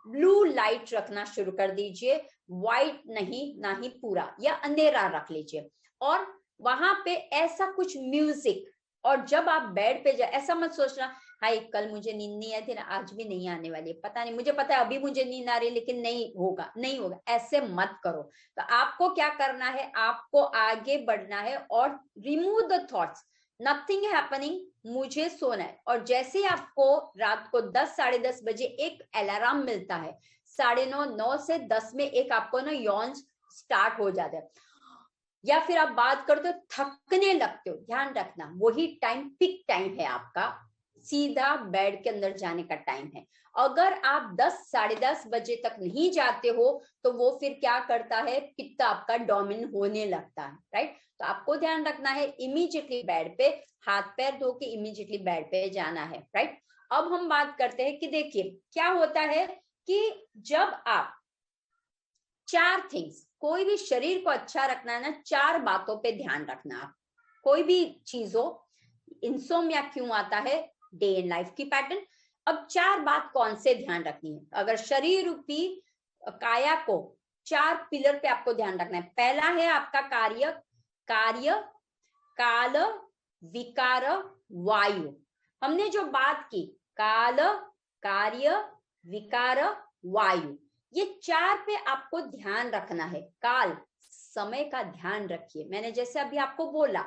ब्लू लाइट रखना शुरू कर दीजिए, व्हाइट नहीं, ना ही पूरा, या अंधेरा रख लीजिए। और वहां पे ऐसा कुछ म्यूजिक, और जब आप बेड पे जाए ऐसा मत सोचना हाय कल मुझे नींद नहीं आई थी ना, आज भी नहीं आने वाली है, पता नहीं, मुझे पता है अभी मुझे नींद आ रही है लेकिन नहीं होगा, नहीं होगा, ऐसे मत करो। तो आपको क्या करना है, आपको आगे बढ़ना है और remove the thoughts, nothing happening, मुझे सोना है। और जैसे ही आपको रात को 10, 10:30 बजे एक अलार्म मिलता है, 9:30, 9 से 10 में एक आपको ना यॉन्स स्टार्ट हो जाता है, या फिर आप बात करते हो थकने लगते हो, ध्यान रखना वही टाइम पिक टाइम है आपका, सीधा बेड के अंदर जाने का टाइम है। अगर आप 10, 10:30 बजे तक नहीं जाते हो तो वो फिर क्या करता है, पित्त आपका डोमिनेट होने लगता है, राइट। तो आपको ध्यान रखना है, इमीडिएटली बेड पे हाथ पैर धो के इमीडिएटली बेड पे जाना है, राइट। अब हम बात करते हैं कि देखिए क्या होता है कि जब आप 4 थिंग्स, कोई भी शरीर को अच्छा रखना है ना, 4 बातों पे ध्यान रखना। आप कोई भी चीज हो, इंसोम्निया क्यों आता है, डे इन लाइफ की पैटर्न। अब 4 बात कौन से ध्यान रखनी है, अगर शरीर रूपी काया को 4 पिलर पे आपको ध्यान रखना है। पहला है आपका कार्य, कार्य, काल, विकार, वायु। हमने जो बात की काल, कार्य, विकार, वायु, ये 4 पे आपको ध्यान रखना है। काल, समय का ध्यान रखिए। मैंने जैसे अभी आपको बोला,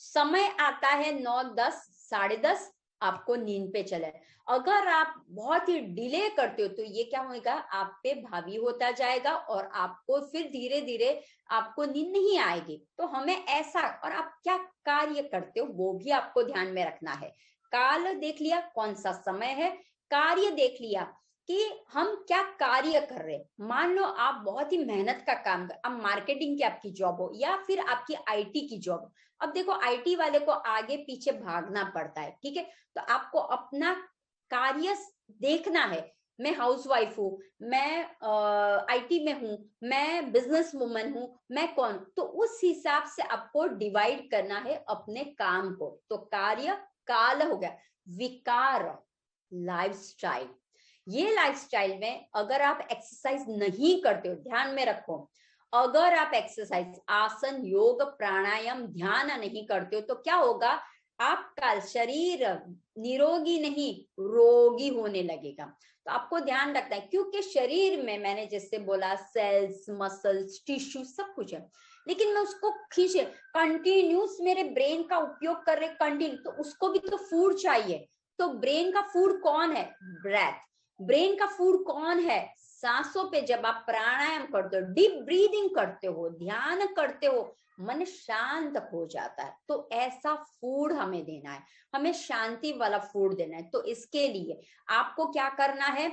समय आता है 9, 10, 10:30, आपको नींद पे चले। अगर आप बहुत ही डिले करते हो तो ये क्या होगा, आप पे भावी होता जाएगा और आपको फिर धीरे धीरे आपको नींद नहीं आएगी। तो हमें ऐसा, और आप क्या कार्य करते हो वो भी आपको ध्यान में रखना है। काल देख लिया, कौन सा समय है। कार्य देख लिया कि हम क्या कार्य कर रहे हैं। मान लो आप बहुत ही मेहनत का काम कर, अब मार्केटिंग की आपकी जॉब हो या फिर आपकी आईटी की जॉब हो। अब देखो आईटी वाले को आगे पीछे भागना पड़ता है, ठीक है। तो आपको अपना कार्य देखना है। मैं हाउसवाइफ हूँ, मैं आईटी में हूँ, मैं बिजनेस वुमन हूँ, मैं कौन, तो उस हिसाब से आपको डिवाइड करना है अपने काम को। तो कार्य काल हो गया। विकार, लाइफस्टाइल। ये लाइफस्टाइल में अगर आप एक्सरसाइज नहीं करते हो, ध्यान में रखो, अगर आप एक्सरसाइज, आसन, योग, प्राणायाम, ध्यान नहीं करते हो तो क्या होगा, आपका शरीर निरोगी नहीं रोगी होने लगेगा। तो आपको ध्यान रखना है, क्योंकि शरीर में मैंने जैसे बोला सेल्स, मसल्स, टिश्यू सब कुछ है, लेकिन मैं उसको खींचे कंटिन्यूस मेरे ब्रेन का उपयोग कर रहे कंटिन्यू, तो उसको भी तो फूड चाहिए। तो ब्रेन का फूड कौन है, ब्रेथ। ब्रेन का फूड कौन है, सांसों पे। जब आप प्राणायाम करते हो, डीप ब्रीदिंग करते हो, ध्यान करते हो, मन शांत हो जाता है। तो ऐसा फूड हमें देना है, हमें शांति वाला फूड देना है। तो इसके लिए आपको क्या करना है,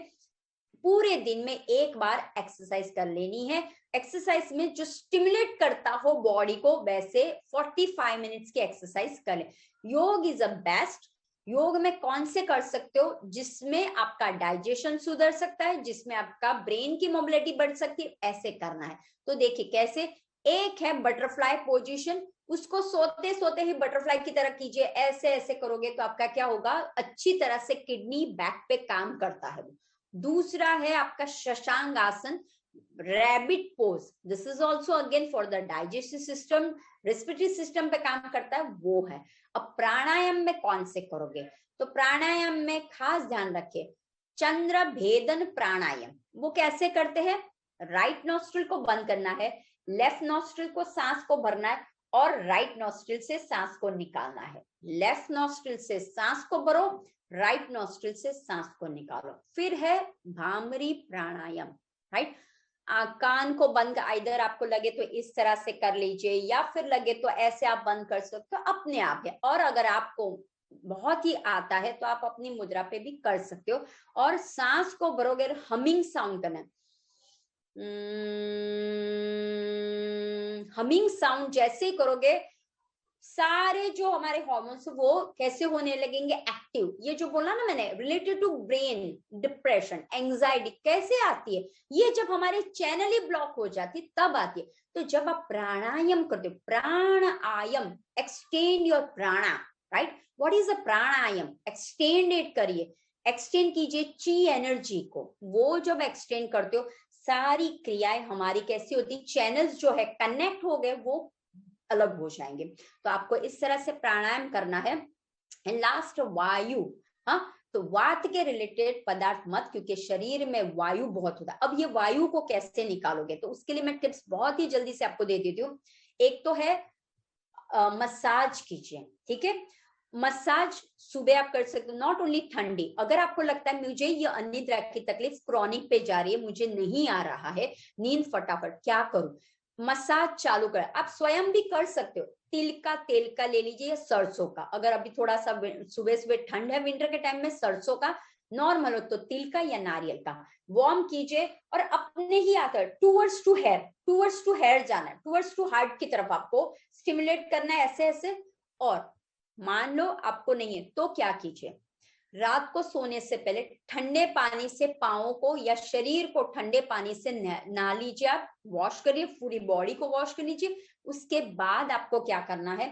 पूरे दिन में एक बार एक्सरसाइज कर लेनी है। एक्सरसाइज में जो स्टिमुलेट करता हो बॉडी को, वैसे 45 मिनट्स की एक्सरसाइज करें। योग इज अ बेस्ट। योग में कौन से कर सकते हो, जिसमें आपका डाइजेशन सुधर सकता है, जिसमें आपका ब्रेन की मोबिलिटी बढ़ सकती है, ऐसे करना है। तो देखिए कैसे, एक है बटरफ्लाई पोजीशन, उसको सोते सोते ही बटरफ्लाई की तरह कीजिए। ऐसे ऐसे करोगे तो आपका क्या होगा, अच्छी तरह से किडनी बैक पे काम करता है। दूसरा है आपका शशांक आसन, rabbit pose. This is also again for the digestive system, respiratory system पे काम करता है, वो है। अब प्राणायाम में कौन से करोगे, तो प्राणायाम में खास ध्यान रखिए, चंद्र भेदन प्राणायाम। वो कैसे करते हैं, राइट नॉस्ट्रिल को बंद करना है, लेफ्ट नॉस्ट्रिल को सांस को भरना है और राइट नॉस्ट्रिल से सांस को निकालना है। लेफ्ट नॉस्ट्रिल से सांस को भरो, राइट नॉस्ट्रिल से सांस को निकालो। फिर है भामरी प्राणायाम, राइट। कान को बंद, इधर आपको लगे तो इस तरह से कर लीजिए या फिर लगे तो ऐसे आप बंद कर सकते हो, अपने आप है। और अगर आपको बहुत ही आता है तो आप अपनी मुद्रा पे भी कर सकते हो। और सांस को भरोगे, हमिंग साउंड करना है। हमिंग साउंड जैसे ही करोगे, सारे जो हमारे हॉर्मोन्स वो कैसे होने लगेंगे, एक्टिव। ये जो बोला ना मैंने, related to brain, depression, anxiety कैसे आती है, ये जब हमारे चैनल ही ब्लॉक हो जाती है तब आती है। तो जब आप प्राणायाम करते हो, प्राणायाम, एक्सटेंड योर प्राणा, right. What is a pranayama, extend it करिए, एक्सटेंड कीजिए ची एनर्जी को। वो जब एक्सटेंड करते हो, सारी क्रियाएं हमारी कैसी होती, चैनल्स जो है कनेक्ट हो गए, वो अलग हो जाएंगे। तो आपको इस तरह से प्राणायाम करना है। एंड लास्ट वायु, हाँ, तो वात के रिलेटेड पदार्थ मत, क्योंकि शरीर में वायु बहुत होता है। अब ये वायु को कैसे निकालोगे, तो उसके लिए मैं टिप्स बहुत ही जल्दी से आपको दे देती हूँ। एक तो है मसाज कीजिए, ठीक है। मसाज सुबह आप कर सकते हो, नॉट ओनली ठंडी। अगर आपको लगता है मुझे ये अनिद्रा की तकलीफ क्रॉनिक पे जा रही है, मुझे नहीं आ रहा है नींद फटाफट, क्या करूं, मसाज चालू कर। आप स्वयं भी कर सकते हो, तिल का तेल का ले लीजिए या सरसों का। अगर अभी थोड़ा सा सुबह सुबह ठंड है, विंटर के टाइम में सरसों का, नॉर्मल हो तो तिल का या नारियल का, वार्म कीजिए। और अपने ही आता है towards to here, towards to here जाना है, टूवर्ड्स टू हार्ट की तरफ आपको स्टिमुलेट करना है, ऐसे ऐसे। और मान लो आपको नहीं है तो क्या कीजिए, रात को सोने से पहले ठंडे पानी से पाँव को या शरीर को ठंडे पानी से नहा लीजिए, आप वॉश करिए, पूरी बॉडी को वॉश कर लीजिए। उसके बाद आपको क्या करना है,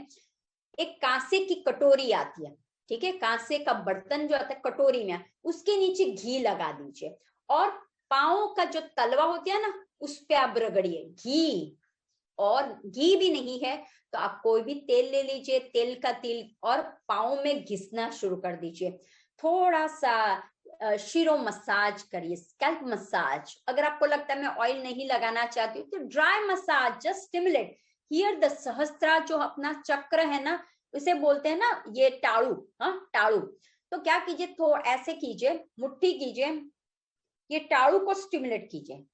एक कांसे की कटोरी आती है, ठीक है, कांसे का बर्तन जो आता है कटोरी में, उसके नीचे घी लगा दीजिए और पाँव का जो तलवा होती है ना, उस पे आप रगड़िए घी। और घी भी नहीं है तो आप कोई भी तेल ले लीजिए, तेल का तिल, और पाँव में घिसना शुरू कर दीजिए। थोड़ा सा शिरो मसाज करिए, स्कैल्प मसाज। अगर आपको लगता है मैं ऑयल नहीं लगाना चाहती हूँ तो dry massage, just stimulate here the Sahasrara, जो अपना चक्र है ना, उसे बोलते हैं ना ये टाड़ू, हाँ टाड़ू। तो क्या कीजिए, थोड़ा ऐसे कीजिए, मुट्ठी कीजिए, ये टाड़ू को स्टिमुलेट कीजिए,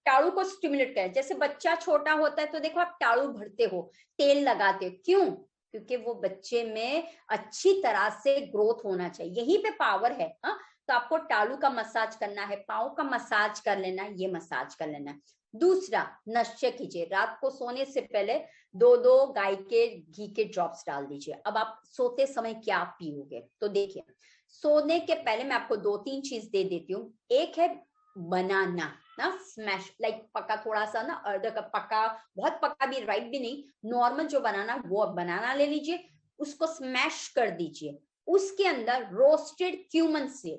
टाड़ू को स्टिमुलेट करें। जैसे बच्चा छोटा होता है तो देखो आप टाड़ू भरते हो, तेल लगाते हो, क्यों? क्योंकि वो बच्चे में अच्छी तरह से ग्रोथ होना चाहिए, यहीं पे पावर है। हाँ, तो आपको टाड़ू का मसाज करना है, पाँव का मसाज कर लेना है, ये मसाज कर लेना है। दूसरा, नश्य कीजिए, रात को सोने से पहले 2-2 गाय के घी के ड्रॉप्स डाल दीजिए। अब आप सोते समय क्या पियोगे, तो देखिए सोने के पहले मैं आपको 2-3 चीज दे देती हूँ। एक है बनाना ना, स्मैश, लाइक पका थोड़ा सा ना, अर्ध कप पका, बहुत पका भी राइट भी नहीं, नॉर्मल जो बनाना, वो बनाना ले लीजिए, उसको स्मैश कर दीजिए। उसके अंदर रोस्टेड क्यूमन सीड,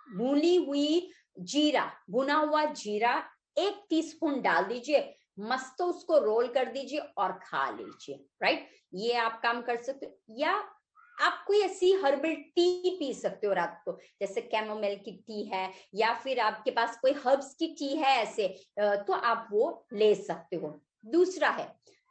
भुनी हुई जीरा, भुना हुआ जीरा 1 टीस्पून डाल दीजिए, मस्त उसको रोल कर दीजिए और खा लीजिए। राइट, ये आप काम कर सकते हो। या आप कोई ऐसी हर्बल टी पी सकते हो रात को, जैसे कैमोमिल की टी है, या फिर आपके पास कोई हर्ब्स की टी है ऐसे, तो आप वो ले सकते हो। दूसरा है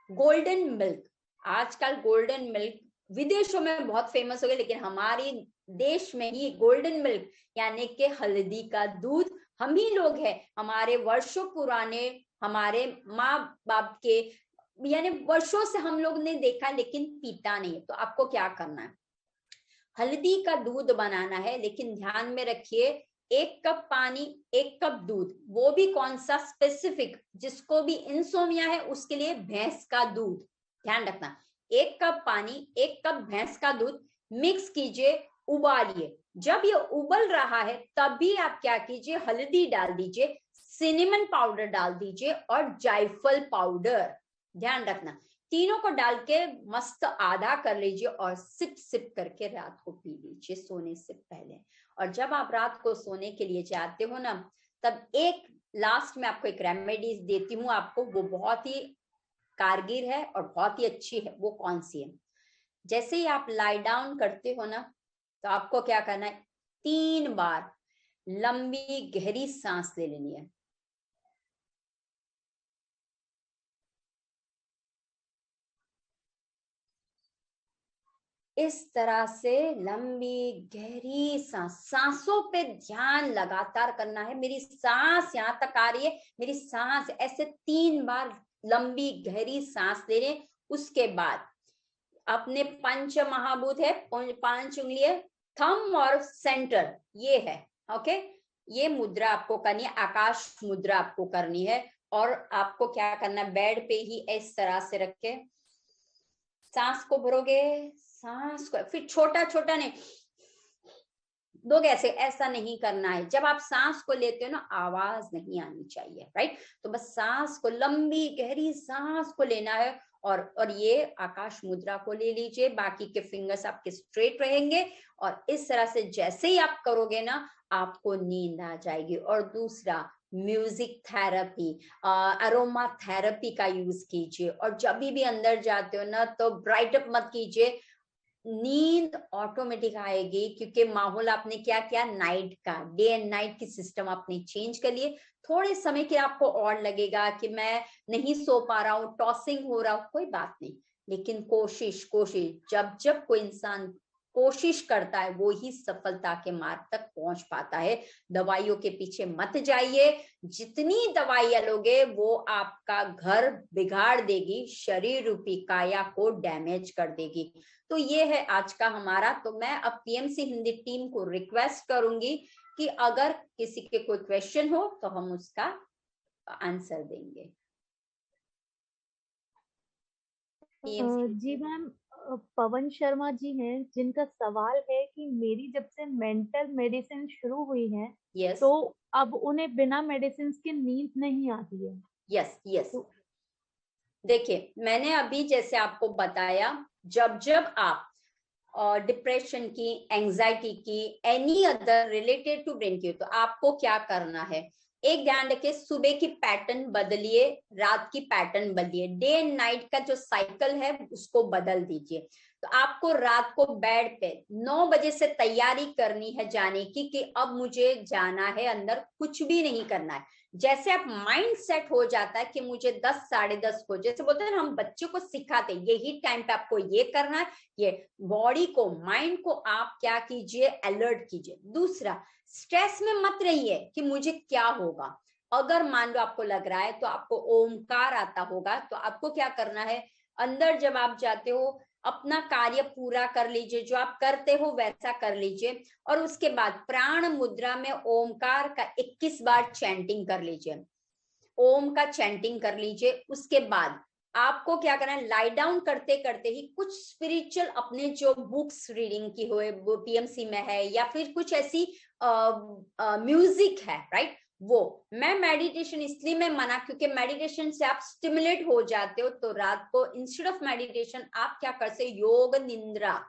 गोल्डन मिल्क। आजकल गोल्डन मिल्क विदेशों में बहुत फेमस हो गया, लेकिन हमारे देश में ही गोल्डन मिल्क यानी कि हल्दी का दूध, हम ही लोग हैं, हमारे वर्षों पुराने, हमारे माँ बाप के, यानी वर्षों से हम लोग ने देखा लेकिन पीता नहीं। तो आपको क्या करना है, हल्दी का दूध बनाना है, लेकिन ध्यान में रखिए 1 कप पानी 1 कप दूध, वो भी कौन सा स्पेसिफिक, जिसको भी इंसोमिया है उसके लिए भैंस का दूध, ध्यान रखना। 1 कप पानी 1 कप भैंस का दूध मिक्स कीजिए, उबालिए। जब ये उबल रहा है तभी आप क्या कीजिए, हल्दी डाल दीजिए, सिनेमन पाउडर डाल दीजिए और जायफल पाउडर, ध्यान रखना। तीनों को डाल के मस्त आधा कर लीजिए और सिप सिप करके रात को पी लीजिए सोने से पहले। और जब आप रात को सोने के लिए जाते हो ना, तब एक लास्ट में आपको एक रेमेडीज देती हूँ आपको, वो बहुत ही कारगर है और बहुत ही अच्छी है। वो कौन सी है, जैसे ही आप लाई डाउन करते हो ना, तो आपको क्या करना है, 3 बार लंबी गहरी सांस ले लेनी है। इस तरह से लंबी गहरी सांसों पे ध्यान लगातार करना है। मेरी सांस यहाँ तक आ रही है, मेरी सांस, ऐसे 3 बार लंबी गहरी सांस ले लें। उसके बाद अपने पंच महाभूत है, 5 उंगली, थंब और सेंटर, ये है ओके, ये मुद्रा आपको करनी है, आकाश मुद्रा आपको करनी है। और आपको क्या करना है, बेड पे ही इस तरह से रख के सांस को भरोगे, सांस को फिर छोटा छोटा नहीं दोगे, ऐसे ऐसा नहीं करना है। जब आप सांस को लेते हो ना, आवाज नहीं आनी चाहिए, राइट। तो बस सांस को, लंबी गहरी सांस को लेना है। और ये आकाश मुद्रा को ले लीजिए, बाकी के फिंगर्स आपके स्ट्रेट रहेंगे। और इस तरह से जैसे ही आप करोगे ना, आपको नींद आ जाएगी। और दूसरा, म्यूजिक थेरेपी, अरोमा थेरेपी का यूज कीजिए। और जब भी अंदर जाते हो ना, तो ब्राइट अप मत कीजिए, नींद ऑटोमेटिक आएगी, क्योंकि माहौल आपने क्या किया, नाइट का, डे एंड नाइट की सिस्टम आपने चेंज कर लिए। थोड़े समय के आपको और लगेगा कि मैं नहीं सो पा रहा हूँ, टॉसिंग हो रहा हूँ, कोई बात नहीं, लेकिन कोशिश कोशिश, जब जब कोई इंसान कोशिश करता है वो ही सफलता के मार्ग तक पहुंच पाता है। दवाइयों के पीछे मत जाइए, जितनी दवाइयां लोगे वो आपका घर बिगाड़ देगी, शरीर रूपी काया को डैमेज कर देगी। तो ये है आज का हमारा। तो मैं अब पीएमसी हिंदी टीम को रिक्वेस्ट करूंगी कि अगर किसी के कोई क्वेश्चन हो तो हम उसका आंसर देंगे। जी मैम, पवन शर्मा जी हैं जिनका सवाल है कि मेरी जब से मेंटल मेडिसिन शुरू हुई है, यस तो अब उन्हें बिना मेडिसिन के नींद नहीं आती है। यस यस, तो देखिए मैंने अभी जैसे आपको बताया, जब जब आप डिप्रेशन की, एंजाइटी की, any other related to brain की, तो आपको क्या करना है, एक ध्यान रखिए, सुबह की पैटर्न बदलिए, रात की पैटर्न बदलिए, डे एंड नाइट का जो साइकिल है उसको बदल दीजिए। तो आपको रात को बेड पे 9 बजे से तैयारी करनी है जाने की कि अब मुझे जाना है अंदर, कुछ भी नहीं करना है। जैसे आप माइंड सेट हो जाता है कि मुझे 10 साढ़े 10 हो, जैसे बोलते हैं ना हम बच्चों को सिखाते हैं यही टाइम पे आपको ये करना है, ये बॉडी को माइंड को आप क्या कीजिए, अलर्ट कीजिए। दूसरा, स्ट्रेस में मत रहिए कि मुझे क्या होगा। अगर मान लो आपको लग रहा है तो आपको ओमकार आता होगा, तो आपको क्या करना है, अंदर जब आप जाते हो अपना कार्य पूरा कर लीजिए, जो आप करते हो वैसा कर लीजिए, और उसके बाद प्राण मुद्रा में ओमकार का 21 बार चैंटिंग कर लीजिए, ओम का चैंटिंग कर लीजिए। उसके बाद आपको क्या करना है, लाई डाउन करते करते ही कुछ स्पिरिचुअल अपने जो बुक्स रीडिंग की हुए पीएमसी में है या फिर कुछ ऐसी म्यूजिक है, राइट, वो मैं मेडिटेशन इसलिए मैं मना, क्योंकि मेडिटेशन से आप स्टिमुलेट हो जाते हो। तो रात को इंस्टेड ऑफ मेडिटेशन आप क्या कर सकते, योग निंद्रा,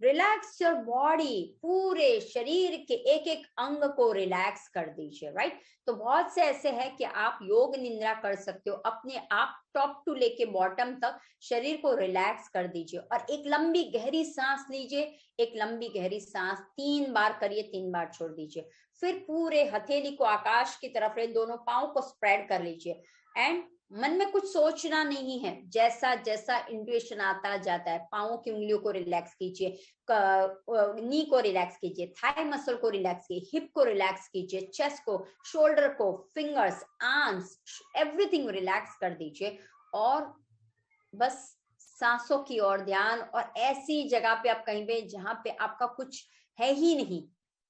रिलैक्स योर बॉडी, पूरे शरीर के एक एक अंग को रिलैक्स कर दीजिए, राइट। तो बहुत से ऐसे हैं कि आप योग निंद्रा कर सकते हो, अपने आप टॉप टू लेके बॉटम तक शरीर को रिलैक्स कर दीजिए, और एक लंबी गहरी सांस लीजिए, एक लंबी गहरी सांस 3 बार करिए, 3 बार छोड़ दीजिए। फिर पूरे हथेली को आकाश की तरफ ले, दोनों पांव को स्प्रेड कर लीजिए, एंड मन में कुछ सोचना नहीं है, जैसा जैसा इंट्यूशन आता जाता है। पांवों की उंगलियों को रिलैक्स कीजिए, नी को रिलैक्स कीजिए, थाई मसल को रिलैक्स कीजिए, हिप को रिलैक्स कीजिए, चेस्ट को, शोल्डर को, फिंगर्स, आर्म्स, एवरीथिंग रिलैक्स कर दीजिए, और बस सांसों की ओर ध्यान, और ऐसी जगह पे आप कहीं पे जहां पे आपका कुछ है ही नहीं,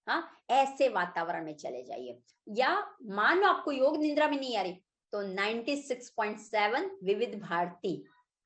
हाँ, ऐसे वातावरण में चले जाइए। या मान लो आपको योग निद्रा में नहीं आ रही, तो 96.7 विविध भारती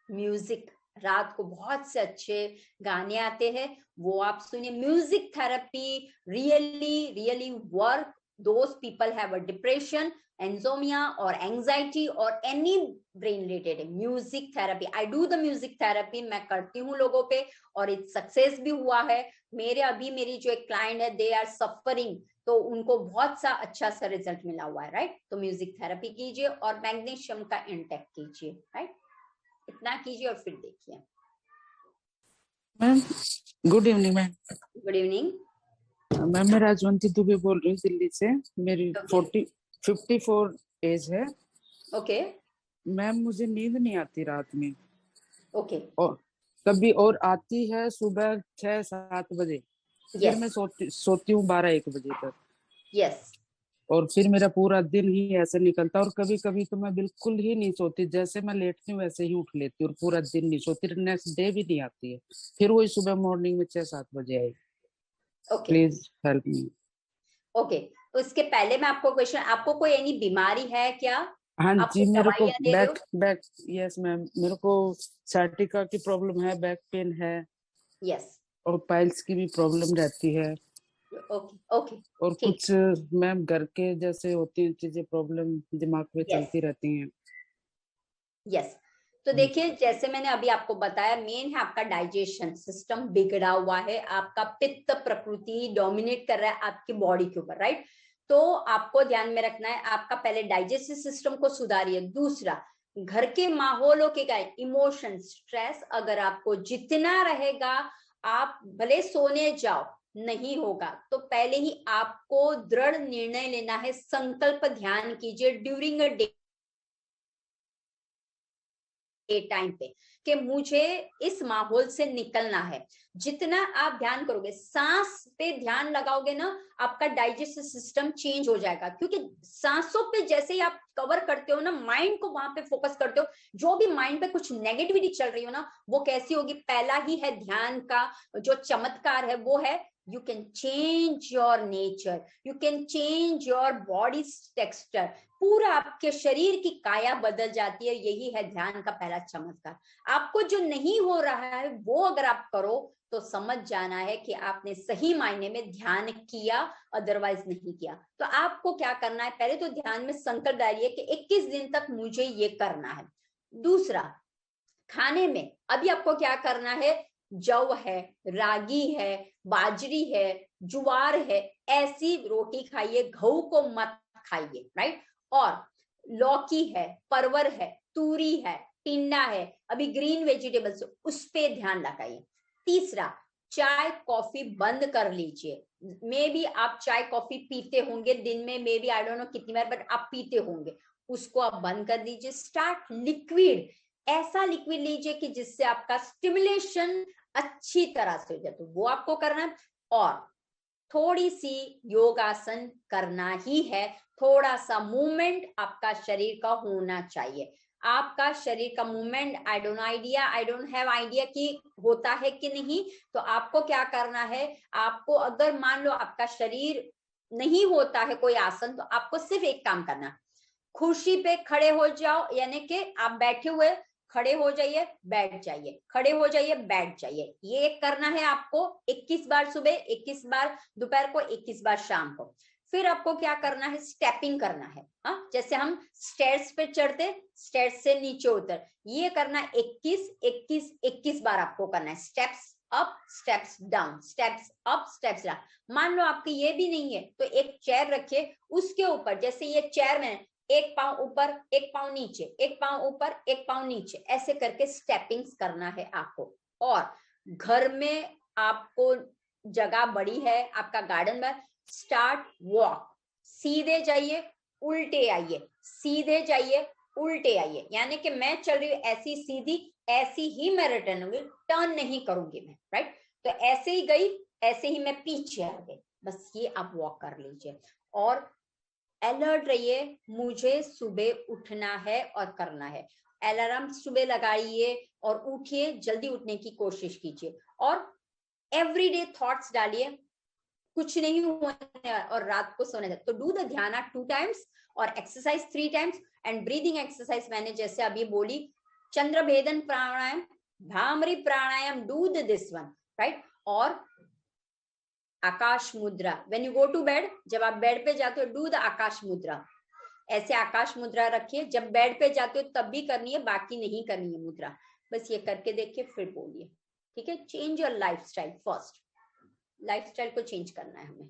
म्यूजिक, रात को बहुत से अच्छे गाने आते हैं, वो आप सुनिए। Music therapy really really work those people have a depression, insomnia और एंजाइटी और any brain related music therapy. I do the music therapy, मैं करती हूँ लोगों पे, और इट सक्सेस भी हुआ है। मेरी जो एक क्लाइंट है, दे आर सफरिंग, तो उनको बहुत सा अच्छा सा रिजल्ट मिला हुआ है, राइट। तो म्यूजिक थेरेपी कीजिए और मैग्नीशियम का इंटेक कीजिए, राइट, इतना कीजिए और फिर देखिए। Ma'am good evening ma'am. Good evening ma'am मैं राजवंती दुबे बोल रही हूँ दिल्ली से। मेरी Okay. 54 एज है। ओके मैम मुझे नींद नहीं आती रात में, ओके और कभी और आती है सुबह 6-7 बजे, फिर मैं सोती हूँ 12-1 बजे तक, यस और फिर मेरा पूरा दिन ही ऐसे निकलता है। और कभी कभी तो मैं बिल्कुल ही नहीं सोती, जैसे मैं लेटती हूँ वैसे ही उठ लेती हूँ, और पूरा दिन नहीं सोती, नेक्स्ट डे भी नहीं आती है, फिर वही सुबह मॉर्निंग में 6-7 बजे आएगी। Okay please help me. Okay. तो इसके पहले मैं आपको क्वेश्चन, आपको कोई एनी बीमारी है क्या? हाँ आप जी, कुछ मेरे को दवाइयाँ ले रहे हो? बैक यस मैम, मेरे को साइटिका की प्रॉब्लम है, बैक पेन है, यस और पाइल्स की भी प्रॉब्लम रहती है, ओके ओके और ठीक, कुछ मैम घर के जैसे होती हैं चीजें, प्रॉब्लम दिमाग में यस चलती रहती हैं। यस। तो देखिए, जैसे मैंने अभी आपको बताया, मेन है आपका डाइजेशन सिस्टम बिगड़ा हुआ है, आपका पित्त प्रकृति डोमिनेट कर रहा है आपकी बॉडी के ऊपर, राइट। तो आपको ध्यान में रखना है, आपका पहले डाइजेस्टिव सिस्टम को सुधारिए। दूसरा, घर के माहौलों के क्या, इमोशन स्ट्रेस अगर आपको जितना रहेगा, आप भले सोने जाओ नहीं होगा, तो पहले ही आपको दृढ़ निर्णय लेना है, संकल्प ध्यान कीजिए ड्यूरिंग अ डे टाइम पे, कि मुझे इस माहौल से निकलना है। जितना आप ध्यान करोगे, सांस पे ध्यान लगाओगे ना, आपका डाइजेस्टिव सिस्टम चेंज हो जाएगा, क्योंकि सांसों पे जैसे ही आप कवर करते हो ना, माइंड को वहां पे फोकस करते हो, जो भी माइंड पे कुछ नेगेटिविटी चल रही हो ना, वो कैसी होगी। पहला ही है ध्यान का जो चमत्कार है, वो है you can change your nature, you can change your body's texture, पूरा आपके शरीर की काया बदल जाती है। यही है ध्यान का पहला चमत्कार। आपको जो नहीं हो रहा है वो अगर आप करो, तो समझ जाना है कि आपने सही मायने में ध्यान किया, अदरवाइज नहीं किया। तो आपको क्या करना है, पहले तो ध्यान में संकल्प डालिए कि 21 दिन तक मुझे ये करना है। दूसरा, खाने में अभी आपको क्या करना है, जौ है, रागी है, बाजरी है, ज्वार है, ऐसी रोटी खाइए, गेहूं को मत खाइए, राइट। और लौकी है, परवर है, तूरी है, टिंडा है, अभी ग्रीन वेजिटेबल्स, उस पे ध्यान लगाइए। तीसरा, चाय कॉफी बंद कर लीजिए। मे बी आप चाय कॉफी पीते होंगे दिन में, maybe I don't know कितनी बार, बट आप पीते होंगे, उसको आप बंद कर दीजिए। स्टार्ट लिक्विड, ऐसा लिक्विड लीजिए कि जिससे आपका स्टिमुलेशन अच्छी तरह से हो जाए, तो वो आपको करना है। और थोड़ी सी योगासन करना ही है, थोड़ा सा मूवमेंट आपका शरीर का होना चाहिए। आपका शरीर का movement I don't have idea कि होता है कि नहीं। तो आपको क्या करना है, आपको अगर मान लो आपका शरीर नहीं होता है कोई आसन, तो आपको सिर्फ एक काम करना, कुर्सी पे खड़े हो जाओ, यानी कि आप बैठे हुए खड़े हो जाइए, बैठ जाइए, खड़े हो जाइए, बैठ जाइए। ये करना है आपको 21 बार सुबह, 21 बार दोपहर को, 21 बार शाम को। फिर आपको क्या करना है, स्टेपिंग करना है। हाँ, जैसे हम स्टेयर्स पे चढ़ते, स्टेयर्स से नीचे उतर, ये करना 21 21 21 बार आपको करना है। Steps up, steps down, steps up, steps down. मान लो आपके ये भी नहीं है, तो एक चेयर रखिए, उसके ऊपर, जैसे ये चेयर में एक पांव ऊपर, एक पांव नीचे, एक पांव ऊपर, एक पांव नीचे, ऐसे करके स्टेपिंग्स करना है आपको। और घर में आपको जगह बड़ी है, आपका गार्डन में, स्टार्ट वॉक, सीधे जाइए, उल्टे आइए, सीधे जाइए, उल्टे आइए, यानी कि मैं चल रही हूँ ऐसी सीधी, ऐसी ही मैं रिटर्न होंगी, टर्न नहीं करूंगी मैं, राइट। तो ऐसे ही गई, ऐसे ही मैं पीछे आ गई, बस ये आप वॉक कर लीजिए। और अलर्ट रहिए, मुझे सुबह उठना है और करना है। अलार्म सुबह लगाइए और उठिए, जल्दी उठने की कोशिश कीजिए। और एवरीडे थॉट्स डालिए, कुछ नहीं होने और रात को सोने तक। तो डू द ध्यान 2 टाइम्स और exercise 3 times and breathing exercise मैंने जैसे अभी बोली, Chandra Bhedan pranayama, Bhramari pranayama, do this one, right. और Akash mudra, when you go to bed, जब आप बेड पे जाते हो, डू द आकाश मुद्रा, ऐसे आकाश मुद्रा रखिए। जब बेड पे जाते हो तब भी करनी है, बाकी नहीं करनी है मुद्रा। बस ये करके देखिए, फिर बोलिए, ठीक है। Change your lifestyle first, lifestyle को चेंज करना है हमें।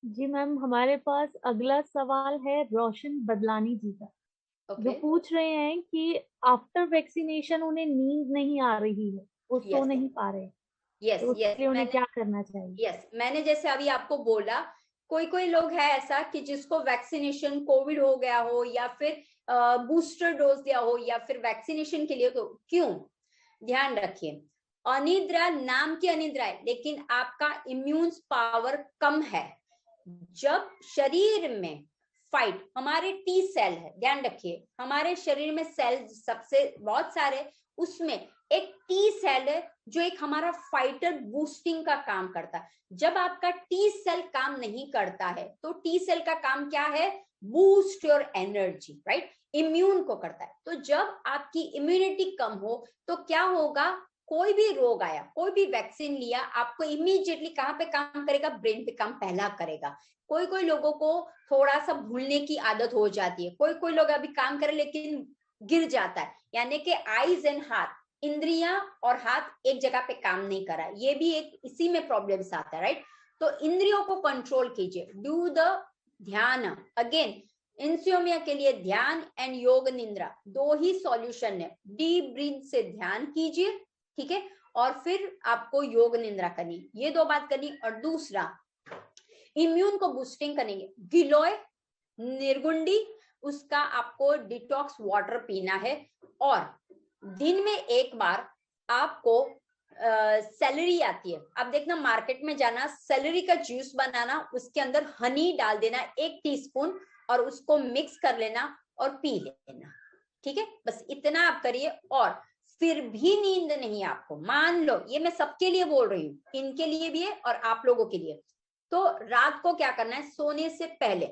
जी मैम, हमारे पास अगला सवाल है रोशन बदलानी जी का, जो ओके, पूछ रहे हैं कि आफ्टर वैक्सीनेशन उन्हें नींद नहीं आ रही है, वो सो यस नहीं पा रहे, यस तो यस, उसके लिए उन्हें मैंने क्या करना चाहिए? मैंने जैसे अभी आपको बोला, कोई कोई लोग है ऐसा कि जिसको वैक्सीनेशन कोविड हो गया हो, या फिर बूस्टर डोज दिया हो, या फिर वैक्सीनेशन के लिए, तो क्यों, ध्यान रखिए, अनिद्रा नाम की अनिद्रा है, लेकिन आपका इम्यून पावर कम है। जब शरीर में फाइट, हमारे टी सेल है, ध्यान रखिए, हमारे शरीर में सेल सबसे बहुत सारे, उसमें एक टी सेल है जो एक हमारा फाइटर बूस्टिंग का काम करता है। जब आपका टी सेल काम नहीं करता है, तो टी सेल का काम क्या है, boost your energy, right, immune को करता है। तो जब आपकी इम्यूनिटी कम हो, तो क्या होगा, कोई भी रोग आया, कोई भी वैक्सीन लिया, आपको इमीडिएटली कहाँ पे काम करेगा, ब्रेन पे काम पहला करेगा। कोई कोई लोगों को थोड़ा सा भूलने की आदत हो जाती है, कोई कोई लोग अभी काम करे लेकिन गिर जाता है, यानी कि आईज एंड हाथ, इंद्रियां और हाथ एक जगह पे काम नहीं कर रहा है, ये भी एक इसी में प्रॉब्लम्स आता है, राइट। तो इंद्रियों को कंट्रोल कीजिए, डू द ध्यान। अगेन, इंसोमिया के लिए ध्यान एंड योग निद्रा, दो ही सॉल्यूशन है। डीप ब्रीथ से ध्यान कीजिए, ठीक है, और फिर आपको योग निद्रा करनी, ये दो बात करनी। और दूसरा, इम्यून को बूस्टिंग करेंगे, गिलोय, निर्गुंडी, उसका आपको डिटॉक्स वाटर पीना है। और दिन में एक बार आपको सेलरी आती है, आप देखना मार्केट में जाना, सेलरी का जूस बनाना, उसके अंदर हनी डाल देना 1 टीस्पून, और उसको मिक्स कर लेना और पी लेना, ठीक है। बस इतना आप करिए। और फिर भी नींद नहीं आपको, मान लो, ये मैं सबके लिए बोल रही हूँ, इनके लिए भी है और आप लोगों के लिए। तो रात को क्या करना है, सोने से पहले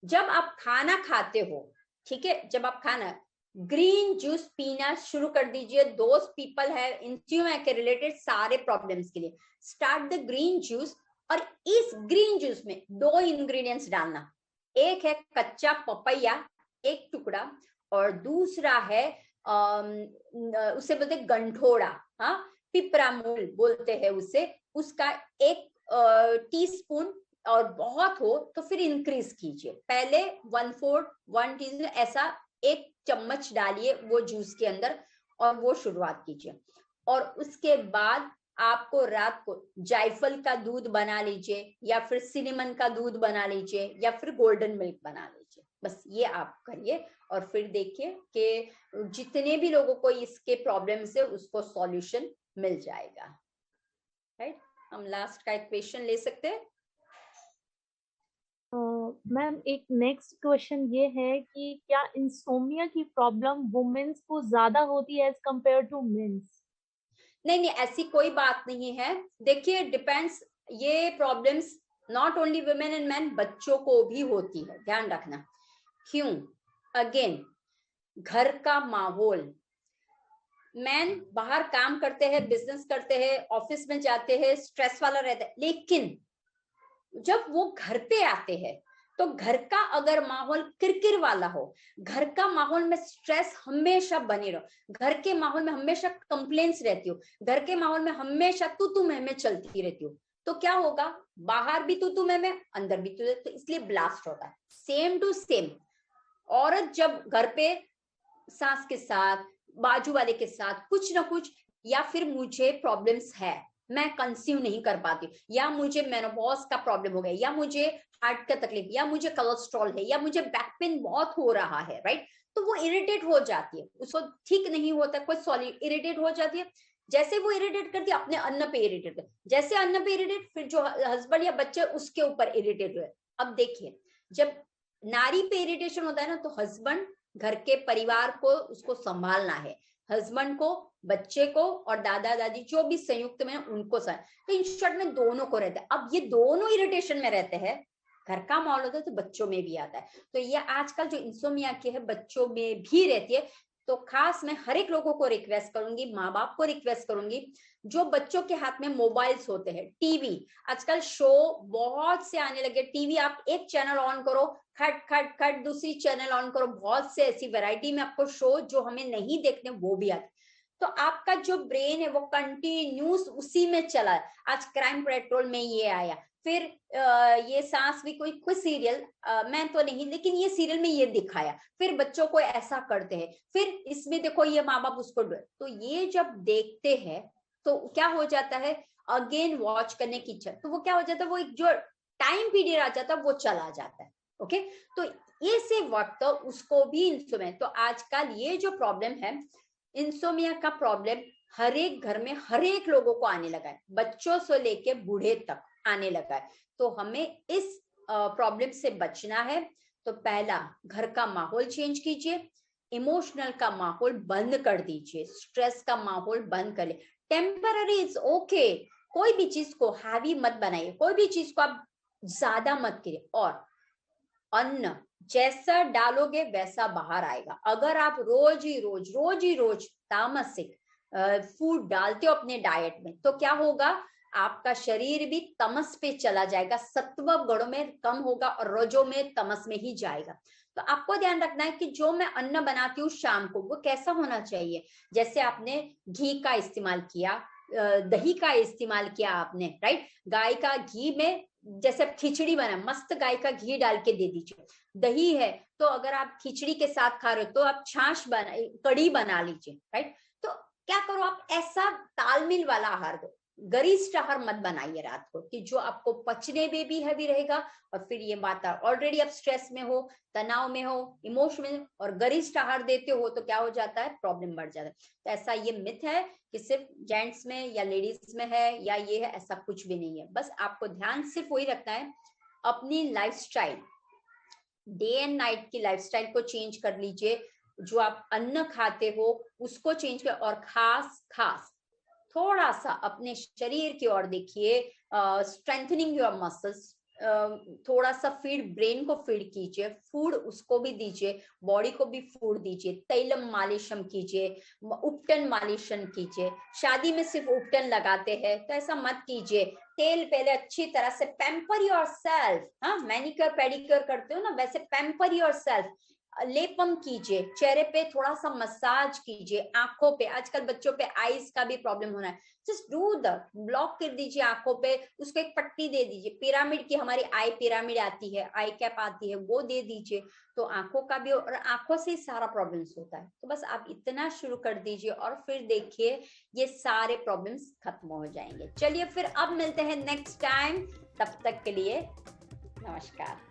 जब आप खाना खाते हो, ठीक है, जब आप खाना, ग्रीन जूस पीना शुरू कर दीजिए। दोज पीपल है इंस्यूमा के रिलेटेड सारे प्रॉब्लम्स के लिए, स्टार्ट द ग्रीन जूस। और इस ग्रीन जूस में 2 इंग्रेडिएंट्स डालना, एक है कच्चा पपैया 1 टुकड़ा, और दूसरा है उसे बोलते गंठोड़ा, हाँ, पिपरामूल बोलते हैं उसे, उसका 1 टीस्पून और बहुत हो तो फिर इंक्रीज कीजिए। पहले 1/4 1 टी ऐसा 1 चम्मच डालिए वो जूस के अंदर और वो शुरुआत कीजिए। और उसके बाद आपको रात को जायफल का दूध बना लीजिए या फिर सिनेमन का दूध बना लीजिए या फिर गोल्डन मिल्क बना लीजिए। बस ये आप करिए और फिर देखिए कि जितने भी लोगों को इसके प्रॉब्लम से उसको सॉल्यूशन मिल जाएगा। राइट, हम लास्ट का एक क्वेश्चन ले सकते हैं। मैम एक नेक्स्ट क्वेश्चन ये है कि क्या इंसोम्निया की प्रॉब्लम वुमेन्स को ज्यादा होती है एज कंपेयर टू मेंस? नहीं, ऐसी कोई बात नहीं है। देखिए डिपेंड्स, ये problems not only women and man, बच्चों को भी होती है, ध्यान रखना। क्यों? अगेन घर का माहौल, मैन बाहर काम करते हैं, बिजनेस करते हैं, ऑफिस में जाते हैं, स्ट्रेस वाला रहता है, लेकिन जब वो घर पे आते हैं तो घर का अगर माहौल किरकिर वाला हो, घर का माहौल में स्ट्रेस हमेशा बनी रहो, घर के माहौल में हमेशा कंप्लेंट्स रहती हो, घर के माहौल में हमेशा तू मैं चलती रहती हो, तो क्या होगा? बाहर भी तू मैं अंदर भी तू, तो इसलिए ब्लास्ट होता है। सेम टू सेम औरत जब घर पे सास के साथ, बाजू वाले के साथ कुछ ना कुछ, या फिर मुझे प्रॉब्लम्स है, मैं कंसीव नहीं कर पाती, या मुझे मेनोपॉज का प्रॉब्लम हो गया, या मुझे हार्ट का तकलीफ, या मुझे कोलेस्ट्रॉल है, या मुझे बैक पेन बहुत हो रहा है, राइट? तो वो इरिटेट हो जाती है, उसको ठीक नहीं होता, कोई सॉल्यूशन, इरिटेट हो जाती है। जैसे वो इरिटेट करती है, अपने अन्न पे इरिटेट कर, जैसे अन्न पे इरिटेट, फिर जो हस्बैंड या बच्चे उसके ऊपर इरिटेट हुए। अब देखिए, जब नारी पे इरिटेशन होता है ना, तो हस्बैंड घर के परिवार को उसको संभालना है, हस्बैंड को, बच्चे को और दादा दादी जो भी संयुक्त में उनको तो इन शॉर्ट में दोनों को रहता है। अब ये दोनों इरिटेशन में रहते हैं, घर का माहौल होता है तो बच्चों में भी आता है। तो ये आजकल जो इंसोम्निया की है बच्चों में भी रहती है। तो खास मैं हर एक लोगों को रिक्वेस्ट करूंगी, माँ बाप को रिक्वेस्ट करूंगी, जो बच्चों के हाथ में मोबाइल्स होते हैं, टीवी, आजकल शो बहुत से आने लगे, टीवी आप एक चैनल ऑन करो, खट खट खट दूसरी चैनल ऑन करो, बहुत से ऐसी वैरायटी में आपको शो जो हमें नहीं देखने वो भी आते, तो आपका जो ब्रेन है वो कंटिन्यूस उसी में चला है। आज क्राइम पेट्रोल में ये आया, फिर ये सांस भी कोई सीरियल, मैं तो नहीं, लेकिन ये सीरियल में ये दिखाया, फिर बच्चों को ऐसा करते हैं, फिर इसमें देखो ये माँ बाप उसको, तो ये जब देखते हैं तो क्या हो जाता है, अगेन वॉच करने की इच्छा, तो वो क्या हो जाता है, वो एक जो टाइम पीरियड आ जाता है वो चला जाता है। ओके, तो ये से वक्त उसको भी इंसोम्निया। तो आजकल ये जो प्रॉब्लम है इंसोम्निया का प्रॉब्लम हर एक घर में हर एक लोगों को आने लगा है, बच्चों से लेके बूढ़े तक आने लगा है। तो हमें इस प्रॉब्लम से बचना है। तो पहला, घर का माहौल चेंज कीजिए, इमोशनल का माहौल बंद कर दीजिए, स्ट्रेस का माहौल बंद कर ले, टेम्पररी इट्स ओके, कोई भी चीज को हैवी मत बनाइए, कोई भी चीज को आप ज्यादा मत करिए। और अन्न जैसा डालोगे वैसा बाहर आएगा। अगर आप रोज ही रोज तामसिक फूड डालते हो अपने डाइट में, तो क्या होगा, आपका शरीर भी तमस पे चला जाएगा, सत्व गुणों में कम होगा और रजो में तमस में ही जाएगा। तो आपको ध्यान रखना है कि जो मैं अन्न बनाती हूँ शाम को वो कैसा होना चाहिए। जैसे आपने घी का इस्तेमाल किया, दही का इस्तेमाल किया आपने, राइट, गाय का घी में जैसे खिचड़ी बना, मस्त गाय का घी डाल के दे दीजिए। दही है तो अगर आप खिचड़ी के साथ खा रहे हो तो आप छाछ बना, कड़ी बना लीजिए, राइट। तो क्या करो, आप ऐसा तालमेल वाला आहार दो, गरिष्ठ आहार मत बनाइए रात को, कि जो आपको पचने में भी हैवी रहेगा, और फिर ये बात ऑलरेडी आप स्ट्रेस में हो, तनाव में हो, इमोशन में, और गरिष्ठ आहार देते हो तो क्या हो जाता है, प्रॉब्लम बढ़ जाता है। तो ऐसा ये मिथ है कि सिर्फ जेंट्स में या लेडीज में है या ये है, ऐसा कुछ भी नहीं है। बस आपको ध्यान सिर्फ वही रखना है, अपनी लाइफस्टाइल, डे एंड नाइट की लाइफस्टाइल को चेंज कर लीजिए, जो आप अन्न खाते हो उसको चेंज कर, और खास थोड़ा सा अपने शरीर की ओर देखिए, स्ट्रेंथनिंग योर मसल्स, थोड़ा सा फीड, ब्रेन को फीड कीजिए, फूड उसको भी दीजिए, बॉडी को भी फूड दीजिए, तैलम मालिशम कीजिए, उपटन मालिशन कीजिए। शादी में सिर्फ उपटन लगाते हैं तो ऐसा मत कीजिए, तेल पहले अच्छी तरह से पैम्पर योर सेल्फ, हाँ, मैनिक्योर पेडिक्योर करते हो ना, वैसे पैम्पर योर सेल्फ, लेपम कीजिए, चेहरे पे थोड़ा सा मसाज कीजिए, आंखों पे, आजकल बच्चों पे आईज का भी प्रॉब्लम हो रहा है, जस्ट डू द ब्लॉक कर दीजिए आंखों पे, उसको एक पट्टी दे दीजिए, पिरामिड की हमारी आई पिरामिड आती है, आई कैप आती है, वो दे दीजिए, तो आंखों का भी, और आंखों से ही सारा प्रॉब्लम्स होता है। तो बस आप इतना शुरू कर दीजिए और फिर देखिए ये सारे प्रॉब्लम्स खत्म हो जाएंगे। चलिए फिर अब मिलते हैं नेक्स्ट टाइम, तब तक के लिए नमस्कार।